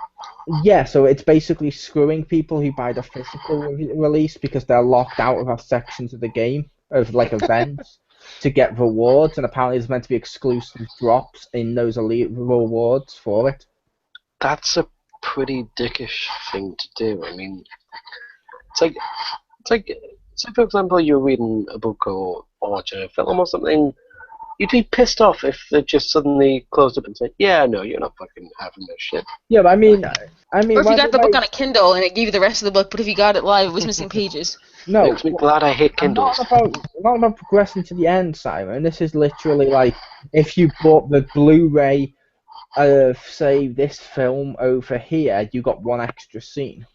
Yeah, so it's basically screwing people who buy the physical release because they're locked out of sections of the game, of like events, to get rewards, and apparently there's meant to be exclusive drops in those elite rewards for it. That's a pretty dickish thing to do. I mean, it's like, say for example, you're reading a book or watching a film or something, You'd be pissed off if they just suddenly closed up and said, "Yeah, no, you're not fucking having this shit." Yeah, but I mean, Or if you when got the they book on made- a Kindle and it gave you the rest of the book, but if you got it live, it was missing pages. no, Makes me glad I hate I'm Kindles. not about progressing to the end, Simon. This is literally like if you bought the Blu-ray of, say, this film over here, you got one extra scene.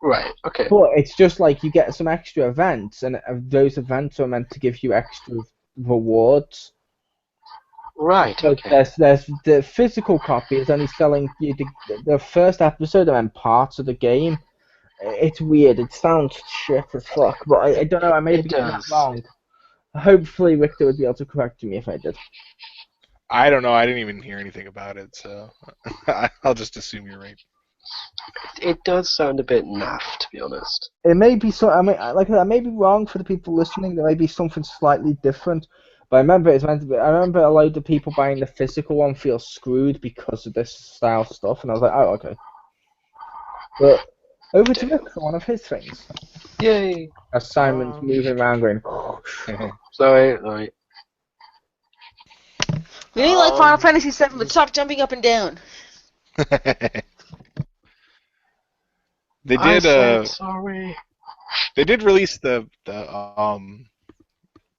Right. Okay. But it's just like you get some extra events, and those events are meant to give you extra rewards. Right. So Okay. there's the physical copy is only selling you the first episode and then parts of the game. It's weird. It sounds shit as fuck, but I don't know. I may It be getting that does. wrong. Hopefully, Victor would be able to correct me if I did. I don't know. I didn't even hear anything about it, so I'll just assume you're right. It does sound a bit naff, to be honest. It may be so. I mean, like I may be wrong for the people listening. There may be something slightly different. But I remember it's meant to be. I remember a lot of the people buying the physical one feel screwed because of this style stuff, and I was like, oh, okay. But over to Rick for one of his things. Yay! As Simon's moving around going. Sorry. We ain't like Final Fantasy VII, but stop jumping up and down. They I did. said sorry. They did release the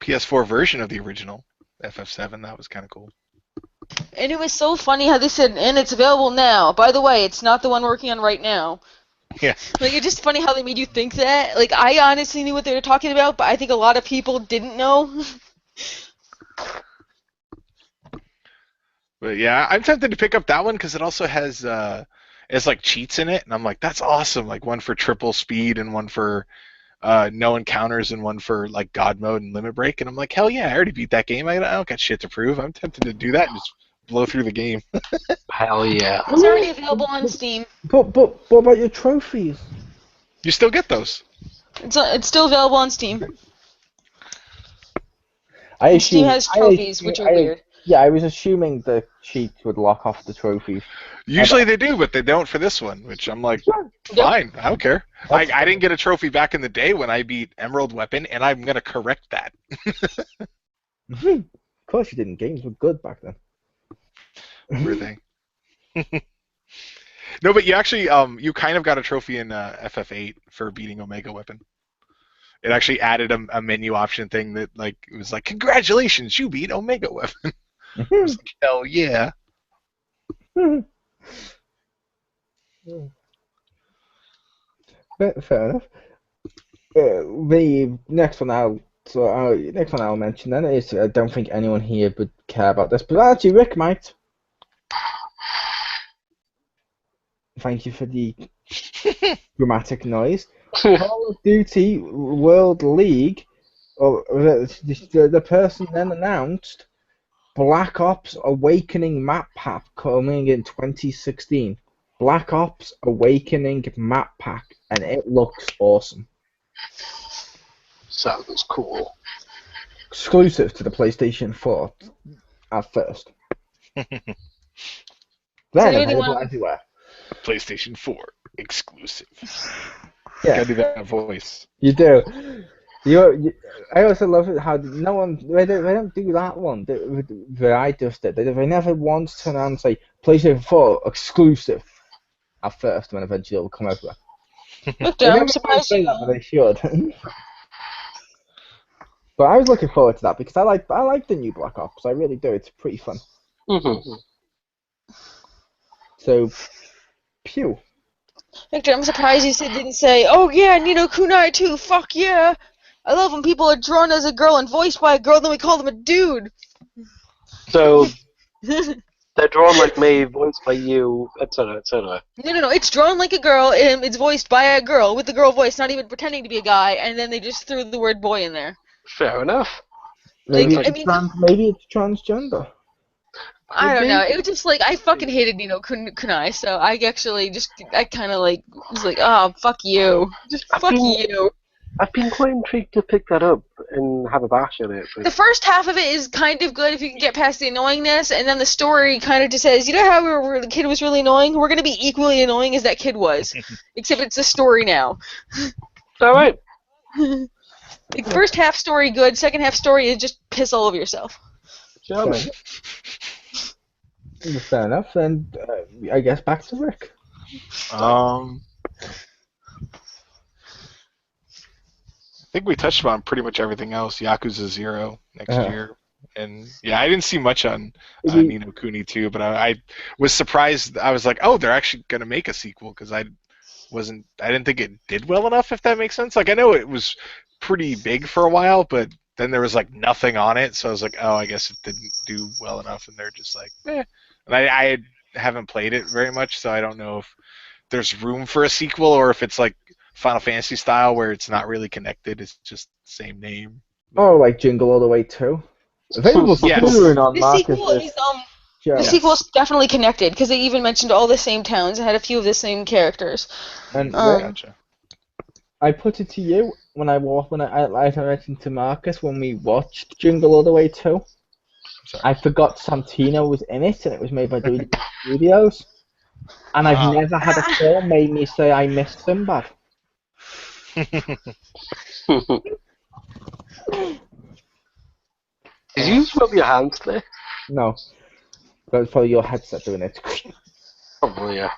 PS4 version of the original FF7. That was kind of cool. And it was so funny how they said, and it's available now. By the way, it's not the one working on right now. Yeah. Like, it's just funny how they made you think that. Like, I honestly knew what they were talking about, but I think a lot of people didn't know. But yeah, I'm tempted to pick up that one because it also has it's like cheats in it, and I'm like, that's awesome. Like one for triple speed and one for no encounters and one for like God mode and limit break, and I'm like, hell yeah, I already beat that game. I don't got shit to prove. I'm tempted to do that and just blow through the game. Hell yeah. It's already available on Steam. But what about your trophies? You still get those. It's still available on Steam. assume- Steam has trophies, which are weird. Yeah, I was assuming the cheats would lock off the trophies. Usually they do, but they don't for this one, which I'm like, fine, I don't care. I didn't get a trophy back in the day when I beat Emerald Weapon, and I'm gonna correct that. Of course you didn't. Games were good back then. Were they? No, but you actually you kind of got a trophy in FF8 for beating Omega Weapon. It actually added a menu option thing that like it was like, congratulations, you beat Omega Weapon. I was like, hell yeah. Fair enough. The next one I'll mention then is I don't think anyone here would care about this, but actually Rick might. Thank you for the dramatic noise. Call of Duty World League, or the person then announced Black Ops Awakening map pack coming in 2016. Black Ops Awakening map pack, and it looks awesome. Sounds cool. Exclusive to the PlayStation 4 at first. Then available everywhere. PlayStation 4 exclusive. Yeah, Gotta do that voice. you do. I also love it how they don't do that one that I just did. They never once turn around and say PlayStation 4 exclusive at first, and then eventually it will come over. Victor, I'm surprised Say you that, but they should. But I was looking forward to that because I like the new Black Ops. I really do. It's pretty fun. Mm-hmm. So, pew. Victor, I'm surprised you didn't say, oh yeah, Nino Kunai too, fuck yeah! I love when people are drawn as a girl and voiced by a girl, then we call them a dude! So, they're drawn like me, voiced by you, etc., etc. No, it's drawn like a girl, and it's voiced by a girl, with the girl voice, not even pretending to be a guy, and then they just threw the word boy in there. Fair enough. Maybe Like, maybe it's transgender. I don't Could know, be. it was just like, I fucking hated Nino Kunai, so I actually kind of like, was like, oh, fuck you. Just fuck you. I've been quite intrigued to pick that up and have a bash on it. The But first half of it is kind of good if you can get past the annoyingness, and then the story kind of just says, you know how the kid was really annoying? We're going to be equally annoying as that kid was. Except it's a story now. alright. Like, first half story good, second half story is just piss all over yourself. Charming. Fair enough. And I guess back to Rick. I think we touched on pretty much everything else. Yakuza 0 next year. And yeah, I didn't see much on Ni no Kuni 2, but I was surprised. I was like, oh, they're actually going to make a sequel, because I didn't think it did well enough, if that makes sense. Like, I know it was pretty big for a while, but then there was like nothing on it, so I was like, oh, I guess it didn't do well enough, and they're just like, eh. And I haven't played it very much, so I don't know if there's room for a sequel, or if it's like Final Fantasy style, where it's not really connected, it's just the same name. Oh, like Jingle All the Way 2. Available Yes. soon on The sequel Marcus. is the sequel's definitely connected, because they even mentioned all the same towns and had a few of the same characters. And Gotcha. I put it to you when I mentioned to Marcus when we watched Jingle All the Way 2. I forgot Santino was in it, and it was made by WWE Studios. And I've never had a film made me say I missed Sinbad. Did you rub your hands there? No. That was probably your headset doing it. Probably, yeah.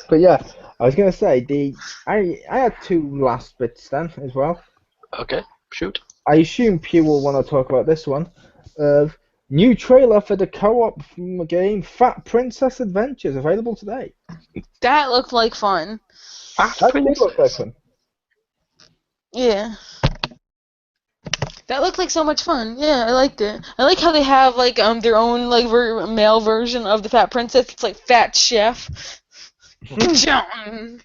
But yeah, I was going to say, I had two last bits then as well. Okay, shoot. I assume Pew will want to talk about this one. New trailer for the co-op game Fat Princess Adventures, available today. That looked like fun. Fat That did Princess? look like fun. Yeah. That looked like so much fun. Yeah, I liked it. I like how they have like their own like male version of the Fat Princess. It's like Fat Chef. John.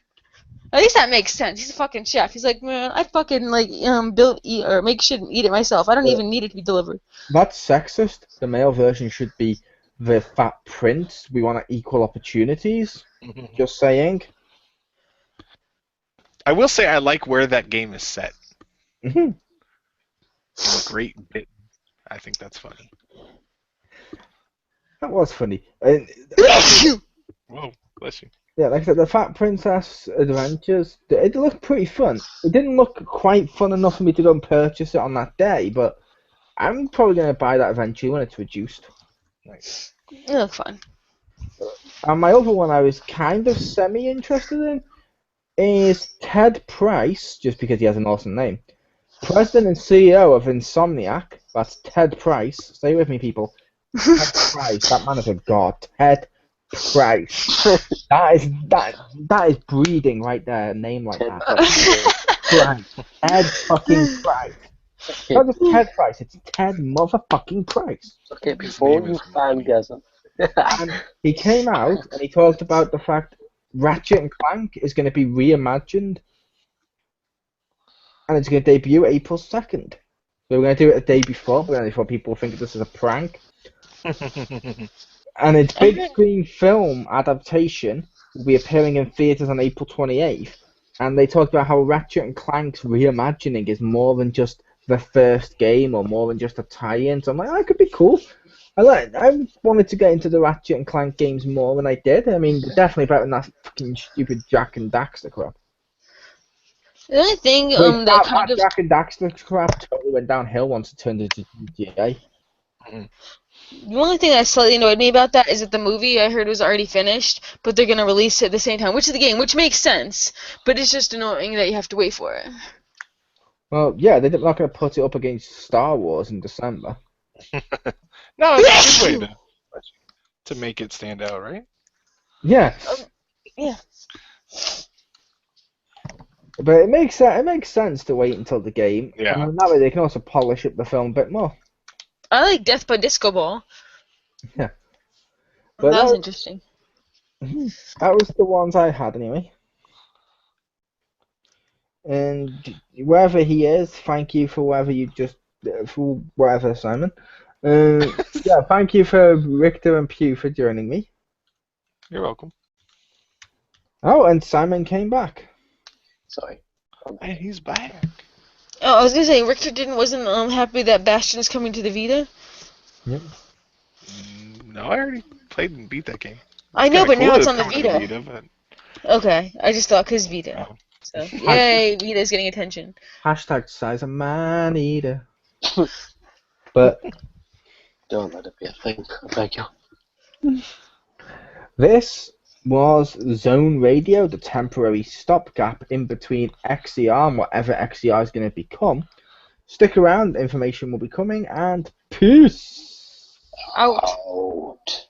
At least that makes sense. He's a fucking chef. He's like, man, I fucking like eat or make shit and eat it myself. I don't even need it to be delivered. That's sexist. The male version should be the Fat Prince. We want equal opportunities. Just saying. I will say I like where that game is set. Mm-hmm. Great bit. I think that's funny. That was funny. And, Whoa, bless you. yeah, like I said, the Fat Princess Adventures, it looked pretty fun. It didn't look quite fun enough for me to go and purchase it on that day, but I'm probably going to buy that eventually when it's reduced. Nice. It looked fun. And my other one I was kind of semi-interested in is Ted Price, just because he has an awesome name. President and CEO of Insomniac, that's Ted Price. Stay with me, people. Ted Price, that man is a god. Ted Price. That is breeding right there, a name like that. Price. Ted fucking Price. It's not just Ted Price, it's Ted motherfucking Price. Okay, before you fangasm. And he came out and he talked about the fact Ratchet and Clank is going to be reimagined. And it's going to debut April 2nd. So we're going to do it a day before, before people think this is a prank. And its big screen film adaptation will be appearing in theaters on April 28th. And they talked about how Ratchet and Clank's reimagining is more than just the first game or more than just a tie-in. So I'm like, that could be cool. I wanted to get into the Ratchet and Clank games more than I did. I mean, definitely better than that fucking stupid Jack and Daxter crap. The only thing that kind of Jack and Daxter crap totally went downhill once it turned into GTA. the only thing that slightly annoyed me about that is that the movie I heard was already finished, but they're gonna release it at the same time, which is the game, which makes sense. But it's just annoying that you have to wait for it. Well, yeah, they're not going to put it up against Star Wars in December. No, it's a good way to make it stand out, right? Yeah. Yeah. But it makes sense to wait until the game. Yeah. And that way they can also polish up the film a bit more. I like Death by Disco Ball. Yeah. But That was interesting. That was the ones I had anyway. And wherever he is, thank you for whatever, Simon. Yeah, thank you for Richter and Pew for joining me. You're welcome. Oh, and Simon came back. Sorry. And he's back. Oh, I was gonna say Richter wasn't happy that Bastion is coming to the Vita. Yep. No, I already played and beat that game. I know, Kinda but now cool it's that on the coming to Vita. but Okay, I just thought because Vita. Oh. So yay, Vita's getting attention. Hashtag size of man eater. But Don't let it be a thing, I beg you. This was Zone Radio, the temporary stopgap in between XCR and whatever XCR is going to become. Stick around, information will be coming, and peace! Out. Out.